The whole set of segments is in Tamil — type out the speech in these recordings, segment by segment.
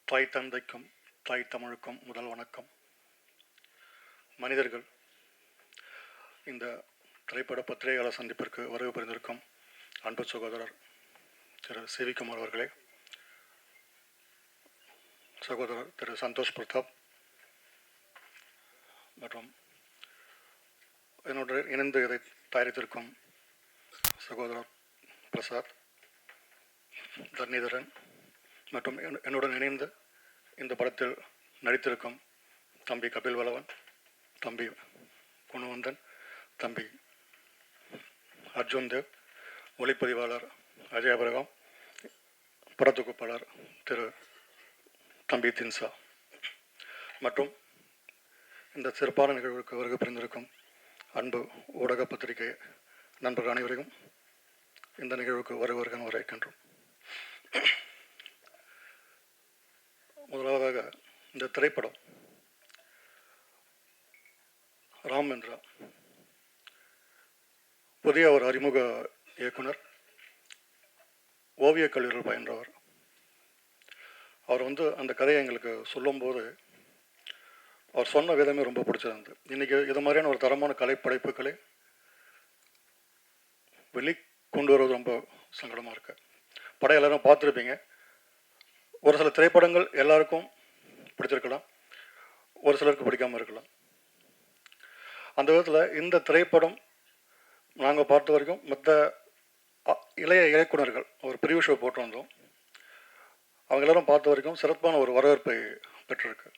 தாய் தந்தைக்கும் தாய் தமிழுக்கும் முதல் வணக்கம். மனிதர்கள் இந்த திரைப்பட பத்திரிகையாளர் சந்திப்பிற்கு வருகை புரிந்திருக்கும் அன்பு சகோதரர் திரு சிவிகுமார் அவர்களே, சகோதரர் திரு சந்தோஷ் பிரதாப் மற்றும் என்னுடைய இணைந்து இதை தயாரித்திருக்கும் சகோதரர் பிரசாத், தர்ணிதரன் மற்றும் என்னுடன் இணைந்து இந்த படத்தில் நடித்திருக்கும் தம்பி கபில் வளவன், தம்பி குணவந்தன், தம்பி அர்ஜுன் தேவ், ஒளிப்பதிவாளர் அஜய் அபிரகாம், படத்தொகுப்பாளர் திரு தம்பி தின்சா மற்றும் இந்த சிறப்பான நிகழ்வுக்கு வருகை புரிந்திருக்கும் அன்பு ஊடக பத்திரிகை நண்பர்கள் அனைவரையும் இந்த நிகழ்வுக்கு வருக வரவேற்கின்றோம். முதலாவதாக இந்த திரைப்படம் ராம் என்ற புதிய ஒரு அறிமுக இயக்குனர், ஓவியக் கல்லூரியில் பயின்றவர். அவர் அந்த கதையை எங்களுக்கு சொல்லும்போது அவர் சொன்ன விதமே ரொம்ப பிடிச்சிருந்தது. இன்றைக்கி இது மாதிரியான ஒரு தரமான கலைப்படைப்புகளை கொண்டு வருவது ரொம்ப சங்கடமாக இருக்கு. படம் எல்லாரும் பார்த்துருப்பீங்க. ஒரு சில திரைப்படங்கள் எல்லாருக்கும் பிடிச்சிருக்கலாம், ஒரு சிலருக்கு பிடிக்காமல் இருக்கலாம். அந்த விதத்தில் இந்த திரைப்படம் நாங்கள் பார்த்த வரைக்கும் மற்ற இளைய இயக்குனர்கள் ஒரு பிரிவு ஷோ போட்டு வந்தோம். அவங்க எல்லாரும் பார்த்த வரைக்கும் சிறப்பான ஒரு வரவேற்பை பெற்றிருக்கு.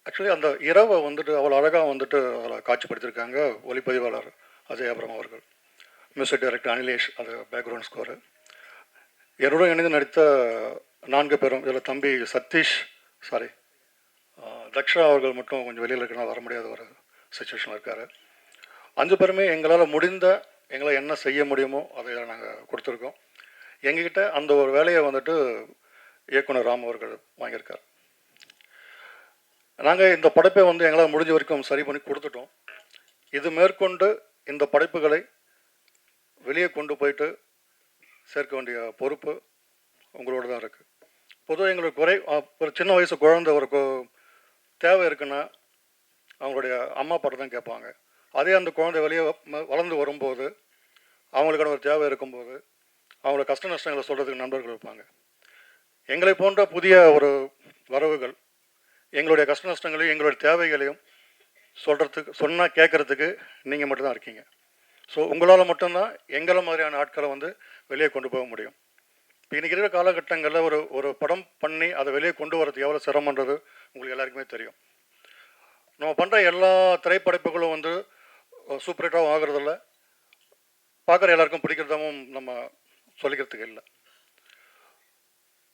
ஆக்சுவலி அந்த இரவை அவ்வளோ அழகாக அதில் காட்சிப்படுத்தியிருக்காங்க ஒளிப்பதிவாளர் அஜய் அபிரகாம் அவர்கள், மியூசிக் டைரக்டர் அனிலேஷ், அது பேக்ரவுண்ட் ஸ்கோரு. என்னுடன் இணைந்து நடித்த 4 பேரும், இதில் தம்பி சதீஷ் தக்ஷா அவர்கள் மட்டும் கொஞ்சம் வெளியில் இருக்கிறனால வர முடியாத ஒரு சுச்சுவேஷனில் இருக்கார். 5 பேருமே எங்களால் என்ன செய்ய முடியுமோ அதை நாங்கள் கொடுத்துருக்கோம். எங்ககிட்ட அந்த ஒரு வேலையை இயக்குனர் ராம் அவர்கள் வாங்கியிருக்கார். நாங்கள் இந்த படைப்பை எங்களால் முடிஞ்ச வரைக்கும் சரி பண்ணி கொடுத்துட்டோம். இது மேற்கொண்டு இந்த படைப்புகளை வெளியே கொண்டு போயிட்டு சேர்க்க வேண்டிய பொறுப்பு உங்களோட தான் இருக்குது. பொதுவாக எங்களுக்கு ஒரு சின்ன வயசு குழந்தை ஒரு தேவை இருக்குன்னா அவங்களுடைய அம்மா பாட்டை தான் கேட்பாங்க. அதே அந்த குழந்தை வெளியே வளர்ந்து வரும்போது அவங்களுக்கான ஒரு தேவை இருக்கும்போது அவங்களோட கஷ்ட நஷ்டங்களை சொல்கிறதுக்கு நண்பர்கள் இருப்பாங்க. எங்களை போன்ற புதிய ஒரு வரவுகள் எங்களுடைய கஷ்ட நஷ்டங்களையும் எங்களுடைய தேவைகளையும் சொன்னால் கேட்குறதுக்கு நீங்கள் மட்டும்தான் இருக்கீங்க. ஸோ உங்களால் மட்டும்தான் எங்களை மாதிரியான ஆட்களை வெளியே கொண்டு போக முடியும். இப்போ இன்றைக்கி இருக்கிற காலகட்டங்களில் ஒரு படம் பண்ணி அதை வெளியே கொண்டு வரது எவ்வளோ சிரமன்றது உங்களுக்கு எல்லாருக்குமே தெரியும். நம்ம பண்ணுற எல்லா திரைப்படைப்புகளும் சூப்பர் ஹிட்டாகவும் ஆகிறதில்ல, பார்க்குற எல்லாருக்கும் பிடிக்கிறதாகவும் நம்ம சொல்லிக்கிறதுக்கு இல்லை.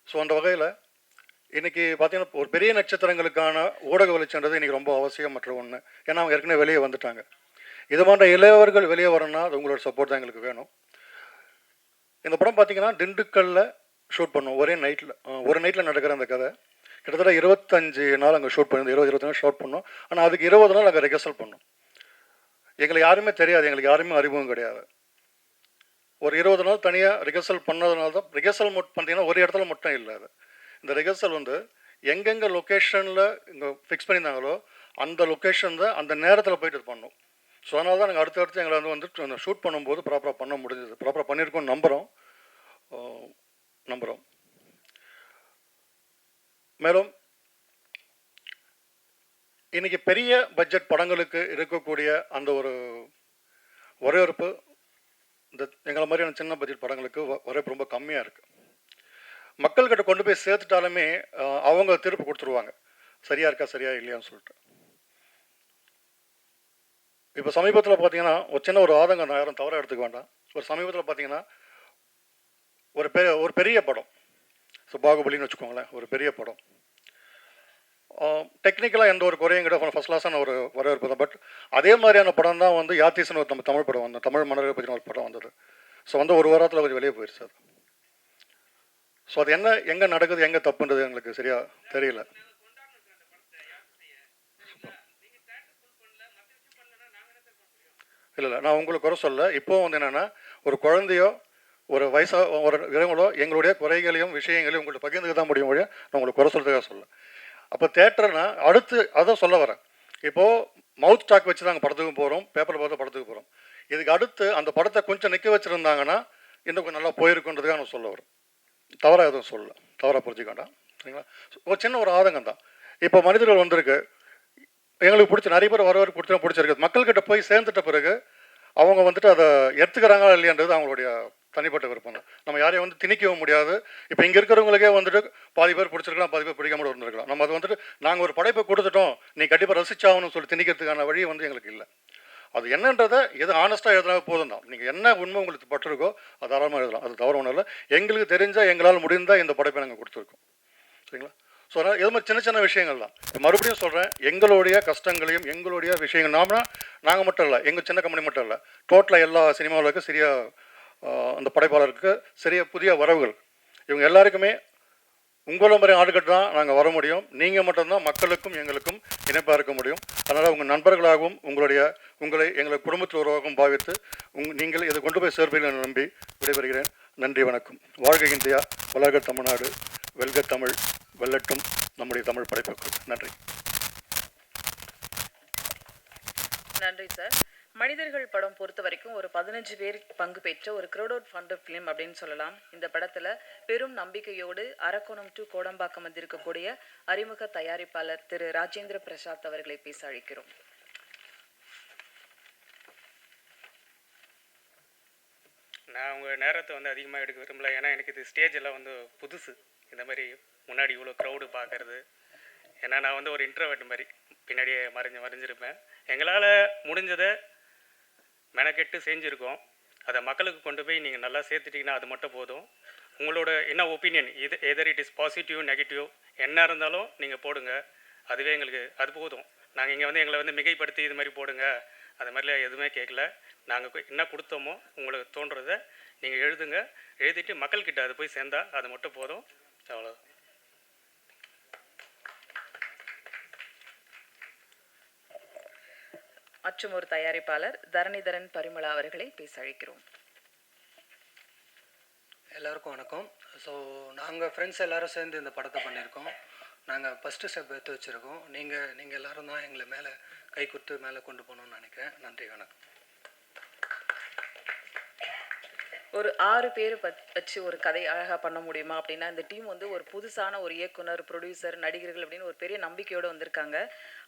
ஸோ அந்த வகையில் இன்றைக்கி பார்த்திங்கன்னா ஒரு பெரிய நட்சத்திரங்களுக்கான ஊடக வெளிச்சன்றது இன்றைக்கி ரொம்ப அவசியமற்ற ஒன்று. ஏன்னா அவங்க ஏற்கனவே வெளியே வந்துட்டாங்க. இது மாதிரி இளையவர்கள் வெளியே வரணும்னா அது உங்களோட சப்போர்ட் தான் எங்களுக்கு வேணும். இந்த படம் பார்த்திங்கன்னா திண்டுக்கல்லில் ஷூட் பண்ணோம். ஒரு நைட்டில் நடக்கிற அந்த கதை கிட்டத்தட்ட 25 நாள் அங்கே ஷூட் பண்ணி 20 நாள் ஷூட் பண்ணோம். ஆனால் அதுக்கு 20 நாள் அங்கே ரிஹர்சல் பண்ணோம். எங்களுக்கு யாருமே தெரியாது, எங்களுக்கு யாருமே அறிமுகம் கிடையாது. ஒரு 20 நாள் தனியாக ரிஹர்சல் பண்ணதுனால தான் ரிஹர்சல் பார்த்தீங்கன்னா ஒரு இடத்துல மட்டும் இல்லை. அது இந்த ரிஹர்சல் எங்கெங்கே லொக்கேஷனில் இங்கே ஃபிக்ஸ் பண்ணியிருந்தாங்களோ அந்த லொக்கேஷன் தான் அந்த நேரத்தில் போயிட்டு இது பண்ணோம். ஸோ அதனால தான் நாங்கள் அடுத்தடுத்து எங்களை அந்த ஷூட் பண்ணும்போது ப்ராப்பராக பண்ண முடிஞ்சது. ப்ராப்பராக பண்ணியிருக்கோம் நம்புகிறோம். மேலும் இன்றைக்கி பெரிய பட்ஜெட் படங்களுக்கு இருக்கக்கூடிய அந்த ஒரு வரவேற்பு இந்த எங்களை மாதிரியான சின்ன பட்ஜெட் படங்களுக்கு வரவேற்பு ரொம்ப கம்மியாக இருக்குது. மக்கள்கிட்ட கொண்டு போய் சேர்த்துட்டாலுமே அவங்க திருப்பி கொடுத்துருவாங்க, சரியாக இருக்கா சரியா இல்லையான்னு சொல்லிட்டு. இப்போ சமீபத்தில் பார்த்தீங்கன்னா ஒரு சின்ன ஒரு ஆதங்கம், நான் யாரும் தவறாக எடுத்துக்க வேண்டாம். ஒரு சமீபத்தில் பார்த்தீங்கன்னா ஒரு பெரிய படம், ஸோ பாகுபலின்னு வச்சுக்கோங்களேன், ஒரு பெரிய படம் டெக்னிக்கலாக எந்த ஒரு குறையும் கிடையாது, ஃபஸ்ட் கிளாஸான ஒரு வரவேற்பு தான். பட் அதே மாதிரியான படம் தான் யாத்திசன் ஒரு தமிழ் படம் தமிழ் மன்னரை பற்றின ஒரு படம் வந்தது. ஸோ ஒரு வாரத்தில் கொஞ்சம் வெளியே போயிடுச்சு அது. ஸோ அது எங்கே நடக்குது, எங்கே தப்புன்றது எங்களுக்கு சரியாக தெரியல. இல்லை நான் உங்களுக்கு குறை சொல்ல. இப்போது என்னென்னா ஒரு குழந்தையோ ஒரு ஒரு இடங்களோ எங்களுடைய குறைகளையும் விஷயங்களையும் உங்கள்கிட்ட பகிர்ந்துக்க தான் முடியும் வழியாக நான் உங்களுக்கு குறை சொல்கிறதுக்காக சொல்ல. அப்போ தேட்டர்னா அடுத்து அதை சொல்ல வரேன். இப்போது மவுத் ஸ்டாக் வச்சு தான் படத்துக்கு போகிறோம், பேப்பரில் பார்த்து படத்துக்கு போகிறோம். இதுக்கு அடுத்து அந்த படத்தை கொஞ்சம் நிற்க வச்சுருந்தாங்கன்னா இன்னும் கொஞ்சம் நல்லா போயிருக்குன்றதுக்காக நான் சொல்ல வரேன். தவறாக எதுவும் சொல்ல, தவறாக புரிஞ்சுக்க வேண்டாம். சரிங்களா? ஒரு சின்ன ஒரு ஆதங்கம் தான். இப்போ மனிதர்கள் வந்திருக்கு, எங்களுக்கு பிடிச்ச நிறைய பேர் வரவருக்கு பிடிச்சிருக்கு. மக்கள்கிட்ட போய் சேர்ந்துட்ட பிறகு அவங்க வந்துட்டு அதை எடுத்துக்கிறாங்களா இல்லையான்றது அவங்களுடைய தனிப்பட்ட விருப்பம் தான். நம்ம யாரையும் வந்து திணிக்கவும் முடியாது. இப்போ இங்கே இருக்கிறவங்களுக்கே வந்துட்டு பாதி பேர் பிடிச்சிருக்கலாம், பாதி பேர் பிடிக்காம இருந்திருக்கலாம். நம்ம அது வந்துட்டு நாங்கள் ஒரு படைப்பை கொடுத்துட்டோம், நீ கண்டிப்பாக ரசிச்சாகணும்னு சொல்லி திணிக்கிறதுக்கான வழி வந்து எங்களுக்கு இல்லை. அது என்னன்றதை எது ஆனஸ்ட்டாக எழுதுனா போதும் தான். நீங்கள் என்ன உண்மை உங்களுக்கு பட்டிருக்கோ அது தாராளமாக எழுதலாம், அது தவறு ஒன்றும் இல்லை. எங்களுக்கு தெரிஞ்சால் எங்களால் முடிந்தால் இந்த படைப்பை நாங்கள் கொடுத்துருக்கோம். சரிங்களா? ஸோ அதனால் இது மாதிரி சின்ன சின்ன விஷயங்கள் தான். மறுபடியும் சொல்கிறேன், எங்களுடைய கஷ்டங்களையும் எங்களுடைய விஷயங்கள் நாங்கள் மட்டும் இல்லை, எங்கள் சின்ன கம்பெனி மட்டும் இல்லை, டோட்டலாக எல்லா சினிமாவிலுக்கும் அந்த படைப்பாளருக்கு புதிய வரவுகள் இவங்க எல்லாருக்குமே உங்களை மாதிரி ஆளுகிட்ட தான் நாங்கள் வர முடியும். நீங்கள் மட்டும்தான் மக்களுக்கும் எங்களுக்கும் இணைப்பாக இருக்க முடியும். அதனால் உங்கள் நண்பர்களாகவும் உங்களை எங்களை குடும்பத்தில் உருவாகவும் பாவித்து நீங்கள் இதை கொண்டு போய் சேர்ப்பீர்கள் என நம்பி விடைபெறுகிறேன். நன்றி, வணக்கம். வாழ்க இந்தியா, வளர்க தமிழ்நாடு, வெல்க தமிழ், வெல்லட்டும் நம்முடைய தமிழ் படைப்புகள். நன்றி. நன்றி சார். மனிதர்கள் படம் பொறுத்த வரைக்கும் ஒரு 15 பேர் பங்கு பெற்ற ஒரு crowd ஃபண்டட் ஃபிலிம் அப்படின்னு சொல்லலாம். இந்த படத்துல பெரும் நம்பிக்கையோடு அரக்கோணம் டு கோடம்பாக்கம் வந்திருக்கக்கூடிய அறிமுக தயாரிப்பாளர் திரு ராஜேந்திர பிரசாத் அவர்களை பேச அழைக்கிறோம். நான் உங்கள் நேரத்தை வந்து அதிகமாக எடுக்க விரும்பல. ஏன்னா எனக்கு இது ஸ்டேஜ் எல்லாம் வந்து புதுசு. இந்த மாதிரி முன்னாடி இவ்வளோ க்ரௌடு பார்க்கறது. ஏன்னா நான் வந்து ஒரு இன்ட்ரோவர்ட் மாதிரி பின்னாடியே மறைஞ்சிருப்பேன். எங்களால் முடிஞ்சதை மெனக்கெட்டு செஞ்சுருக்கோம். அதை மக்களுக்கு கொண்டு போய் நீங்கள் நல்லா சேர்த்துட்டிங்கன்னா அது மட்டும் போதும். உங்களோட என்ன opinion, either it is positive negative என்ன இருந்தாலும் நீங்கள் போடுங்க, அதுவே எங்களுக்கு அது போதும். நாங்கள் இங்கே வந்து எங்களை வந்து மிகைப்படுத்தி இது மாதிரி போடுங்க அது மாதிரிலாம் எதுவுமே கேட்கல. நாங்கள் என்ன கொடுத்தோமோ உங்களுக்கு தோன்றதை நீங்கள் எழுதுங்க, எழுதிட்டு மக்கள்கிட்ட அது போய் சேர்ந்தா அது மட்டும் போதும். அவ்வளோ. மற்றும் ஒரு தயாரிப்பாளர் தரணிதரன் பரிமளா அவர்களை பேச அழைக்கிறோம். எல்லாருக்கும் வணக்கம். ஸோ நாங்கள் ஃப்ரெண்ட்ஸ் எல்லோரும் சேர்ந்து இந்த படத்தை பண்ணியிருக்கோம். நாங்கள் ஃபஸ்ட்டு ஸ்டெப் எடுத்து வச்சுருக்கோம். நீங்கள் எல்லோரும் தான் எங்களை மேலே கை கொடுத்து மேலே கொண்டு போகணுன்னு நினைக்கிறேன். நன்றி, வணக்கம். ஒரு 6 பேர் வச்சு ஒரு கதை அழகாக பண்ண முடியுமா அப்படின்னா இந்த டீம் வந்து ஒரு புதுசான ஒரு இயக்குனர், ப்ரொடியூசர், நடிகர்கள் அப்படின்னு ஒரு பெரிய நம்பிக்கையோடு வந்திருக்காங்க.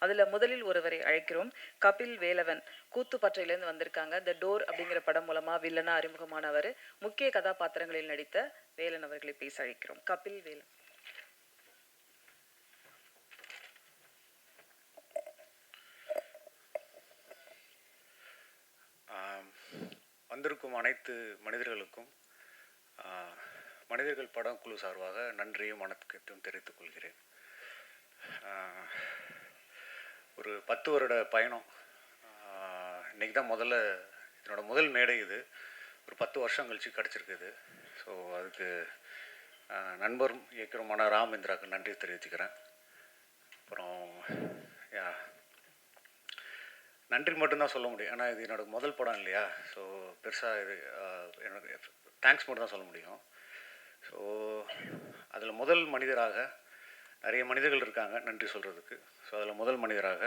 அதில் முதலில் ஒருவரை அழைக்கிறோம். கபில் வேலவன் கூத்துப்பற்றையிலேருந்து வந்திருக்காங்க. த டோர் அப்படிங்கிற படம் மூலமாக வில்லனா அறிமுகமானவர். முக்கிய கதாபாத்திரங்களில் நடித்த வேலன் அவர்களை பேச அழைக்கிறோம். கபில் வேலன். வந்திருக்கும் அனைத்து மனிதர்களுக்கும் மனிதர்கள் படம் குழு சார்பாக நன்றியும் வணக்கத்தையும் தெரிவித்துக் கொள்கிறேன். ஒரு 10 வருட பயணம். இன்றைக்கி தான் என்னோடய முதல் மேடை இது. ஒரு 10 வருஷம் கழிச்சு கிடச்சிருக்குது. ஸோ அதுக்கு நண்பரும் இயக்குனருமான ராமேந்திராவுக்கு நன்றி தெரிவிச்சுக்கிறேன். அப்புறம் நன்றி மட்டும்தான் சொல்ல முடியும். ஏன்னா இது என்னோடய முதல் படம் இல்லையா. ஸோ பெருசாக இது எனக்கு தேங்க்ஸ் மட்டும் தான் சொல்ல முடியும். ஸோ அதில் முதல் மனிதராக நிறைய மனிதர்கள் இருக்காங்க நன்றி சொல்கிறதுக்கு. ஸோ அதில் முதல் மனிதராக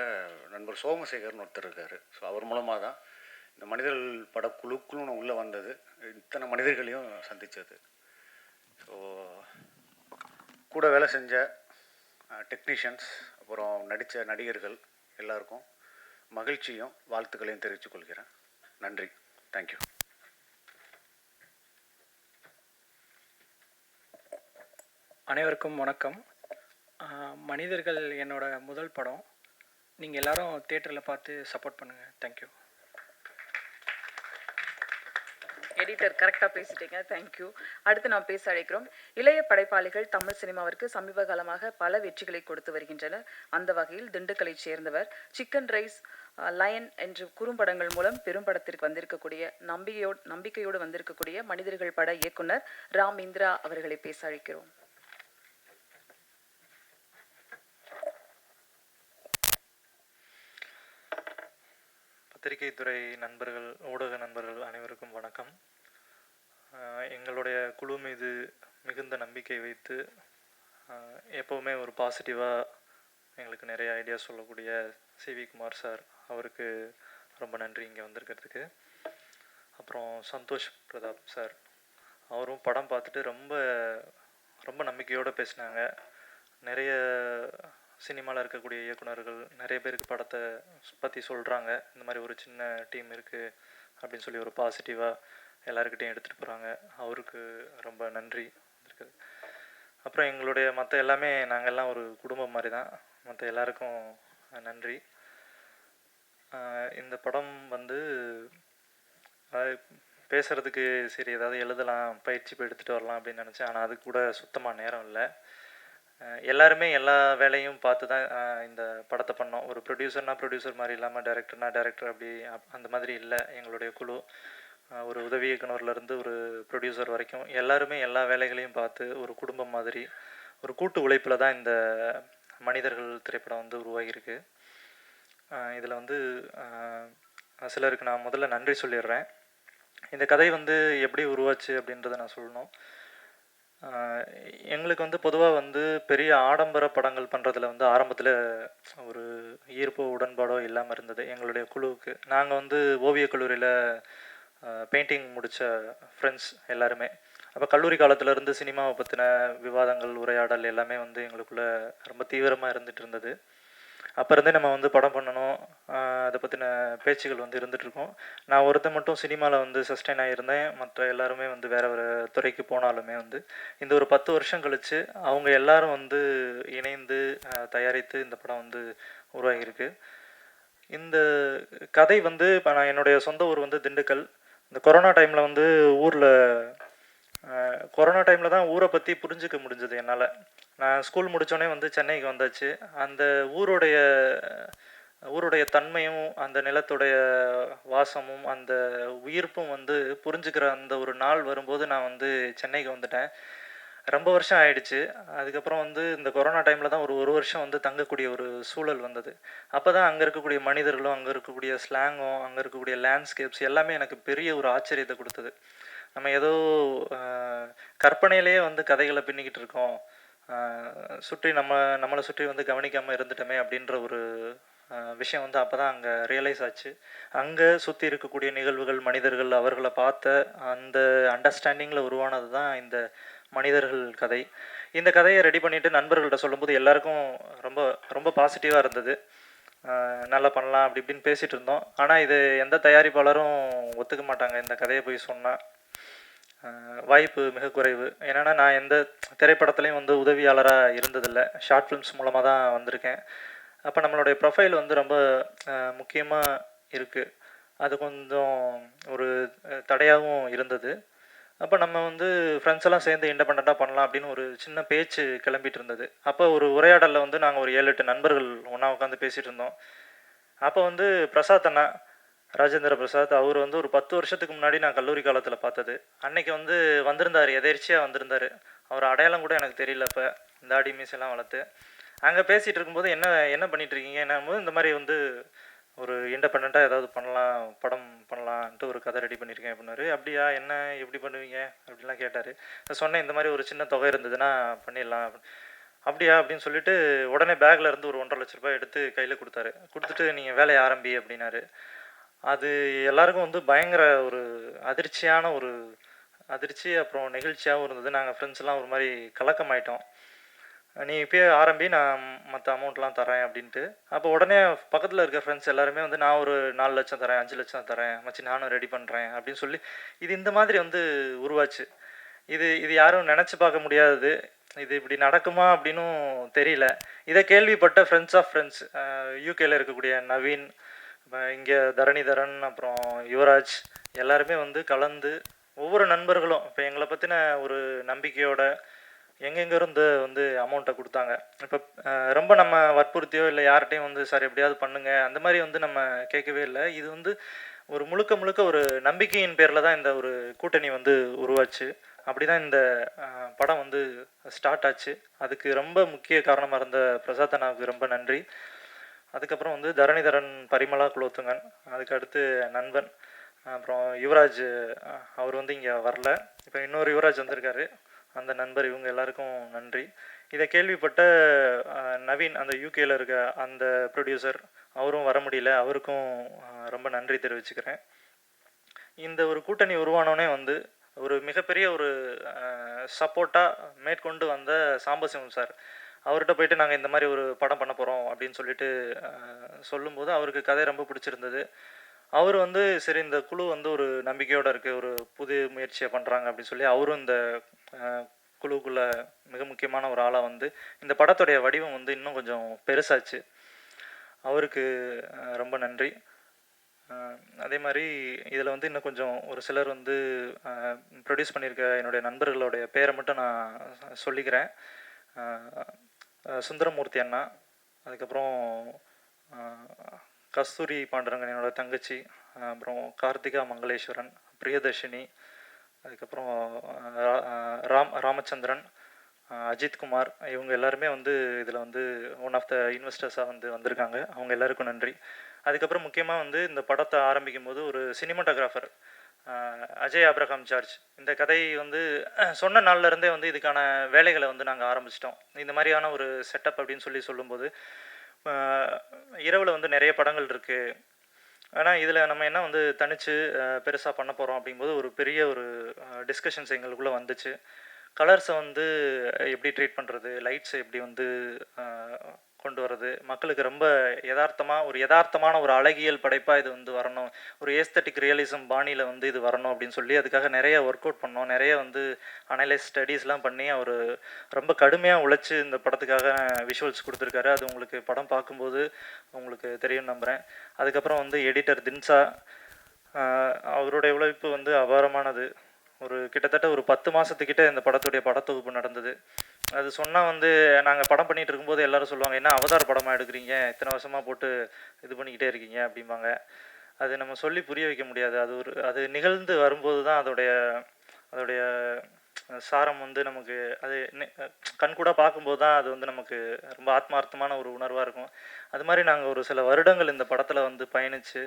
நண்பர் சோமசேகர்னு ஒருத்தர் இருக்கார். ஸோ அவர் மூலமாக தான் இந்த மனிதர்கள் படக்குழுக்குன்னு உள்ளே வந்தது, இத்தனை மனிதர்களையும் சந்தித்தது. ஸோ கூட வேலை செஞ்ச டெக்னீஷியன்ஸ், அப்புறம் நடித்த நடிகர்கள் எல்லாருக்கும் மகிழ்ச்சியும் வாழ்த்துக்களையும் தெரிவித்துக் கொள்கிறேன். நன்றி, தேங்க்யூ. அனைவருக்கும் வணக்கம். மனிதர்கள் என்னோட முதல் படம். நீங்கள் எல்லாரும் தியேட்டரில் பார்த்து சப்போர்ட் பண்ணுங்கள். தேங்க்யூ. எடிட்டர் கரெக்டாக பேசிட்டீங்க, தேங்க்யூ. அடுத்து நாம் பேச அழைக்கிறோம். இளைய படைப்பாளிகள் தமிழ் சினிமாவிற்கு சமீப காலமாக பல வெற்றிகளை கொடுத்து வருகின்றனர். அந்த வகையில் திண்டுக்கலை சேர்ந்தவர் சிக்கன் ரைஸ், லயன் என்ற குறும்படங்கள் மூலம் பெரும் படத்திற்கு வந்திருக்கக்கூடிய நம்பிக்கையோடு வந்திருக்கக்கூடிய மனிதர்கள் பட இயக்குனர் ராமேந்திரா அவர்களை பேச அழைக்கிறோம். பத்திரிகை துறை நண்பர்கள், ஊடக நண்பர்கள் அனைவருக்கும் வணக்கம். எங்களுடைய குழு மீது மிகுந்த நம்பிக்கை வைத்து எப்போவுமே ஒரு பாசிட்டிவாக எங்களுக்கு நிறைய ஐடியா சொல்லக்கூடிய சிவி குமார் சார், அவருக்கு ரொம்ப நன்றி இங்கே வந்திருக்கிறதுக்கு. அப்புறம் சந்தோஷ் பிரதாப் சார், அவரும் படம் பார்த்துட்டு ரொம்ப ரொம்ப நம்பிக்கையோடு பேசினாங்க. நிறைய சினிமாவில் இருக்கக்கூடிய இயக்குனர்கள் நிறைய பேருக்கு படத்தை பற்றி சொல்கிறாங்க, இந்த மாதிரி ஒரு சின்ன டீம் இருக்குது அப்படின்னு சொல்லி ஒரு பாசிட்டிவாக எல்லாருக்கிட்டையும் எடுத்துகிட்டு போகிறாங்க. அவருக்கு ரொம்ப நன்றி இருக்குது. அப்புறம் எங்களுடைய மற்ற எல்லாமே நாங்கள் எல்லாம் ஒரு குடும்பம் மாதிரி தான். மற்ற எல்லாருக்கும் நன்றி. இந்த படம் வந்து பேசுகிறதுக்கு சரி ஏதாவது எழுதலாம், பயிற்சி போய் எடுத்துகிட்டு வரலாம் அப்படின்னு நினச்சேன். ஆனால் அது கூட சுத்தமாக நேரம் இல்லை. எல்லாருமே எல்லா வேலையும் பார்த்து தான் இந்த படத்தை பண்ணோம். ஒரு ப்ரொடியூசர் மாதிரி இல்லாமல் டைரக்டர் அப்படி அந்த மாதிரி இல்லை எங்களுடைய குழு. ஒரு உதவி இயக்குனர்லேருந்து ஒரு ப்ரொடியூசர் வரைக்கும் எல்லாருமே எல்லா வேலைகளையும் பார்த்து ஒரு குடும்பம் மாதிரி ஒரு கூட்டு உழைப்பில் தான் இந்த மனிதர்கள் திரைப்படம் வந்து உருவாகியிருக்கு. இதில் வந்து சிலருக்கு நான் முதல்ல நன்றி சொல்லிடுறேன். இந்த கதை வந்து எப்படி உருவாச்சு அப்படின்றத நான் சொல்லணும். எங்களுக்கு வந்து பொதுவாக வந்து பெரிய ஆடம்பர படங்கள் பண்ணுறதுல வந்து ஆரம்பத்தில் ஒரு ஈர்ப்போ உடன்பாடோ இல்லாமல் இருந்தது எங்களுடைய குழுவுக்கு. நாங்கள் வந்து ஓவியக் கல்லூரியில் பெயிண்டிங் முடித்த ஃப்ரெண்ட்ஸ் எல்லாருமே. அப்போ கல்லூரி காலத்துலேருந்து சினிமாவை பற்றின விவாதங்கள், உரையாடல் எல்லாமே வந்து எங்களுக்குள்ளே ரொம்ப தீவிரமாக இருந்துகிட்டு இருந்தது. அப்போ இருந்தே நம்ம வந்து படம் பண்ணணும், அதை பற்றின பேச்சுகள் வந்து இருந்துகிட்ருக்கோம். நான் ஒருத்தன் மட்டும் சினிமாவில் வந்து சஸ்டெயின் ஆகியிருந்தேன். மற்ற எல்லாருமே வந்து வேறு வேறு துறைக்கு போனாலுமே வந்து இந்த ஒரு 10 வருஷம் கழித்து அவங்க எல்லாரும் வந்து இணைந்து தயாரித்து இந்த படம் வந்து உருவாகியிருக்கு. இந்த கதை வந்து இப்போ நான் என்னுடைய சொந்த ஊர் வந்து திண்டுக்கல். இந்த கொரோனா டைமில் வந்து கொரோனா டைமில் தான் ஊரை பற்றி புரிஞ்சிக்க முடிஞ்சது என்னால். நான் ஸ்கூல் முடித்தோடனே வந்து சென்னைக்கு வந்தாச்சு. அந்த ஊருடைய தன்மையும் அந்த நிலத்துடைய வாசமும் அந்த உயிர்ப்பும் வந்து புரிஞ்சுக்கிற அந்த ஒரு நாள் வரும்போது நான் வந்து சென்னைக்கு வந்துட்டேன். ரொம்ப வருஷம் ஆயிடுச்சு. அதுக்கப்புறம் வந்து இந்த கொரோனா டைமில் தான் ஒரு வருஷம் வந்து தங்கக்கூடிய ஒரு சூழல் வந்தது. அப்போ தான் அங்கே இருக்கக்கூடிய மனிதர்களும், அங்கே இருக்கக்கூடிய ஸ்லாங்கும், அங்கே இருக்கக்கூடிய லேண்ட்ஸ்கேப்ஸ் எல்லாமே எனக்கு பெரிய ஒரு ஆச்சரியத்தை கொடுத்தது. நம்ம ஏதோ கற்பனையிலேயே வந்து கதைகளை பின்னிக்கிட்டு இருக்கோம், சுற்றி நம்மளை சுற்றி வந்து கவனிக்காமல் இருந்துட்டோமே அப்படின்ற ஒரு விஷயம் வந்து அப்போ தான் அங்கே ரியலைஸ் ஆச்சு. அங்கே சுற்றி இருக்கக்கூடிய நிகழ்வுகள், மனிதர்கள், அவர்களை பார்த்த அந்த அண்டர்ஸ்டாண்டிங்கில் உருவானது தான் இந்த மனிதர்கள் கதை. இந்த கதையை ரெடி பண்ணிவிட்டு நண்பர்கள்ட்ட சொல்லும்போது எல்லாருக்கும் ரொம்ப ரொம்ப பாசிட்டிவாக இருந்தது. நல்லா பண்ணலாம் அப்படி இப்படின்னு பேசிகிட்டு இருந்தோம். ஆனால் இது எந்த தயாரிப்பாளரும் ஒத்துக்க மாட்டாங்க இந்த கதையை போய் சொன்னால். வாய்ப்பு மிக குறைவு. ஏன்னா நான் எந்த திரைப்படத்துலையும் வந்து உதவியாளராக இருந்ததில்லை. ஷார்ட் ஃபிலிம்ஸ் மூலமாக தான் வந்திருக்கேன். அப்போ நம்மளுடைய ப்ரொஃபைல் வந்து ரொம்ப முக்கியமாக இருக்குது. அது கொஞ்சம் ஒரு தடையாகவும் இருந்தது. அப்போ நம்ம வந்து ஃப்ரெண்ட்ஸ் எல்லாம் சேர்ந்து இண்டிபெண்ட்டாக பண்ணலாம் அப்படின்னு ஒரு சின்ன பேச்சு கிளம்பிட்டு இருந்தது. அப்போ ஒரு உரையாடலில் வந்து நாங்கள் ஒரு 7-8 நண்பர்கள் ஒன்றா உட்காந்து பேசிகிட்டு இருந்தோம். அப்போ வந்து பிரசாத் அண்ணா, ராஜேந்திர பிரசாத், அவர் வந்து ஒரு 10 வருஷத்துக்கு முன்னாடி நான் கல்லூரி காலத்தில் பார்த்தது. அன்னைக்கு வந்து வந்திருந்தார், எதேர்ச்சியாக வந்திருந்தார். அவர் அடையாளம் கூட எனக்கு தெரியல. இப்போ தாடி மீசெல்லாம் வளர்த்து அங்கே பேசிகிட்டு இருக்கும்போது என்ன பண்ணிகிட்ருக்கீங்க என்னும்போது இந்த மாதிரி வந்து ஒரு இண்டிபெண்ட்டாக ஏதாவது படம் பண்ணலான்ட்டு ஒரு கதை ரெடி பண்ணியிருக்கேன் அப்படின்னாரு. அப்படியா, என்ன எப்படி பண்ணுவீங்க அப்படின்லாம் கேட்டார். நான் சொன்னேன், இந்த மாதிரி ஒரு சின்ன தொகை இருந்ததுன்னா பண்ணிடலாம். அப்படியா அப்படின்னு சொல்லிட்டு உடனே பேக்கில் இருந்து ஒரு 1.5 லட்ச ரூபாய் எடுத்து கையில் கொடுத்துட்டு நீங்கள் வேலையை ஆரம்பி அப்படின்னாரு. அது எல்லாருக்கும் வந்து பயங்கர ஒரு அதிர்ச்சி, அப்புறம் நெகிழ்ச்சியாகவும் இருந்தது. நாங்கள் ஃப்ரெண்ட்ஸ்லாம் ஒரு மாதிரி கலக்கமாயிட்டோம். நீ இப்போயே ஆரம்பி, நான் மற்ற அமௌண்ட்லாம் தரேன் அப்படின்ட்டு. அப்போ உடனே பக்கத்தில் இருக்க ஃப்ரெண்ட்ஸ் எல்லாருமே வந்து நான் ஒரு 4 லட்சம் தரேன், 5 லட்சம் தரேன் மச்சி, நானும் ரெடி பண்ணுறேன் அப்படின்னு சொல்லி இது இந்த மாதிரி வந்து உருவாச்சு. இது யாரும் நினச்சி பார்க்க முடியாதது. இது இப்படி நடக்குமா அப்படின்னும் தெரியல. இதை கேள்விப்பட்ட ஃப்ரெண்ட்ஸ் ஆஃப் ஃப்ரெண்ட்ஸ், யூகேல இருக்கக்கூடிய நவீன், இங்கே தரணிதரன், அப்புறம் யுவராஜ் எல்லாருமே வந்து கலந்து ஒவ்வொரு நண்பர்களும் இப்போ எங்களை பற்றின ஒரு நம்பிக்கையோட எங்கெங்கிருந்து வந்து அமௌண்ட்டை கொடுத்தாங்க. இப்போ ரொம்ப நம்ம வற்புறுத்தியோ இல்லை யார்கிட்டையும் வந்து சார் எப்படியாவது பண்ணுங்க அந்த மாதிரி வந்து நம்ம கேட்கவே இல்லை. இது வந்து ஒரு முழுக்க ஒரு நம்பிக்கையின் பேரில் தான் இந்த ஒரு கூட்டணி வந்து உருவாச்சு. அப்படி தான் இந்த படம் வந்து ஸ்டார்ட் ஆச்சு. அதுக்கு ரொம்ப முக்கிய காரணமாக இருந்த பிரசாத் அண்ணாவுக்கு ரொம்ப நன்றி. அதுக்கப்புறம் வந்து தரணிதரன், பரிமளா குலோத்துங்கன், அதுக்கு அடுத்து நண்பன். அப்புறம் யுவராஜ் அவர் வந்து இங்கே வரல. இப்போ இன்னொரு யுவராஜ் வந்திருக்காரு. அந்த நண்பர், இவங்க எல்லாருக்கும் நன்றி. இதை கேள்விப்பட்ட நவீன், அந்த யூகேல இருக்க அந்த ப்ரொடியூசர், அவரும் வர முடியல. அவருக்கும் ரொம்ப நன்றி தெரிவிச்சுக்கிறேன். இந்த ஒரு கூட்டணி உருவானோடனே வந்து ஒரு மிகப்பெரிய ஒரு சப்போர்ட்டாக மேற்கொண்டு வந்த சாம்பசிவம் சார், அவர்கிட்ட போயிட்டு நாங்கள் இந்த மாதிரி ஒரு படம் பண்ண போகிறோம் அப்படின்னு சொல்லிட்டு சொல்லும்போது அவருக்கு கதை ரொம்ப பிடிச்சிருந்தது. அவர் வந்து சரி இந்த குழு வந்து ஒரு நம்பிக்கையோடு இருக்குது, ஒரு புது முயற்சியை பண்ணுறாங்க அப்படின்னு சொல்லி அவரும் இந்த குழுக்குள்ளே மிக முக்கியமான ஒரு ஆளாக வந்து இந்த படத்துடைய வடிவம் வந்து இன்னும் கொஞ்சம் பெருசாச்சு. அவருக்கு ரொம்ப நன்றி. அதே மாதிரி இதில் வந்து இன்னும் கொஞ்சம் ஒரு சிலர் வந்து ப்ரொடியூஸ் பண்ணியிருக்க என்னுடைய நண்பர்களுடைய பேரை மட்டும் நான் சொல்லிக்கிறேன். சுந்தரமூர்த்தி அண்ணா, அதுக்கப்புறம் கஸ்தூரி பாண்டரங்கன் என்னோட தங்கச்சி, அப்புறம் கார்த்திகா மங்களேஸ்வரன், பிரியதர்ஷினி, அதுக்கப்புறம் ராமச்சந்திரன், அஜித்குமார், இவங்க எல்லாருமே வந்து இதில் வந்து ஒன் ஆஃப் த இன்வெஸ்டர்ஸாக வந்து வந்திருக்காங்க. அவங்க எல்லாருக்கும் நன்றி. அதுக்கப்புறம் முக்கியமாக வந்து இந்த படத்தை ஆரம்பிக்கும் போது ஒரு சினிமாட்டோகிராஃபர் அஜய் ஆப்ரஹாம் ஜார்ஜ், இந்த கதை வந்து சொன்ன நாள்லேருந்தே வந்து இதுக்கான வேலைகளை வந்து நாங்கள் ஆரம்பிச்சிட்டோம். இந்த மாதிரியான ஒரு செட்டப் அப்படின்னு சொல்லும்போது இரவில் வந்து நிறைய படங்கள் இருக்குது, ஆனால் இதில் நம்ம என்ன வந்து தனித்து பெருசாக பண்ண போகிறோம் அப்படிங்கும்போது ஒரு பெரிய ஒரு டிஸ்கஷன்ஸ் எங்களுக்குள்ளே வந்துச்சு. கலர்ஸை வந்து எப்படி ட்ரீட் பண்ணுறது, லைட்ஸை எப்படி வந்து கொண்டு வர்றது, மக்களுக்கு ரொம்ப யதார்த்தமான ஒரு அழகியல் படைப்பாக இது வந்து வரணும், ஒரு ஏஸ்தட்டிக் ரியலிசம் பாணியில் வந்து இது வரணும் அப்படின்னு சொல்லி அதுக்காக நிறைய ஒர்க் அவுட் பண்ணோம். நிறைய வந்து அனலைஸ் ஸ்டடீஸ்லாம் பண்ணி அவர் ரொம்ப கடுமையாக உழைச்சி இந்த படத்துக்காக விஷுவல்ஸ் கொடுத்துருக்காரு. அது உங்களுக்கு படம் பார்க்கும்போது உங்களுக்கு தெரியும் நம்புகிறேன். அதுக்கப்புறம் வந்து எடிட்டர் தின்சா, அவருடைய உழைப்பு வந்து அபாரமானது. ஒரு கிட்டத்தட்ட ஒரு 10 மாதத்துக்கிட்ட இந்த படத்துடைய படத்தொகுப்பு நடந்தது. அது சொன்னால் வந்து நாங்கள் படம் பண்ணிகிட்டு இருக்கும்போது எல்லோரும் சொல்லுவாங்க, என்ன அவதார் படமாக எடுக்கிறீங்க, இத்தனை வருஷமாக போட்டு இது பண்ணிக்கிட்டே இருக்கீங்க அப்படிம்பாங்க. அது நம்ம சொல்லி புரிய வைக்க முடியாது. அது நிகழ்ந்து வரும்போது தான் அதோடைய சாரம் வந்து நமக்கு அது கண்கூட பார்க்கும்போது தான் அது வந்து நமக்கு ரொம்ப ஆத்மார்த்தமான ஒரு உணர்வாக இருக்கும். அது மாதிரி நாங்கள் ஒரு சில வருடங்கள் இந்த படத்தில் வந்து பயணித்து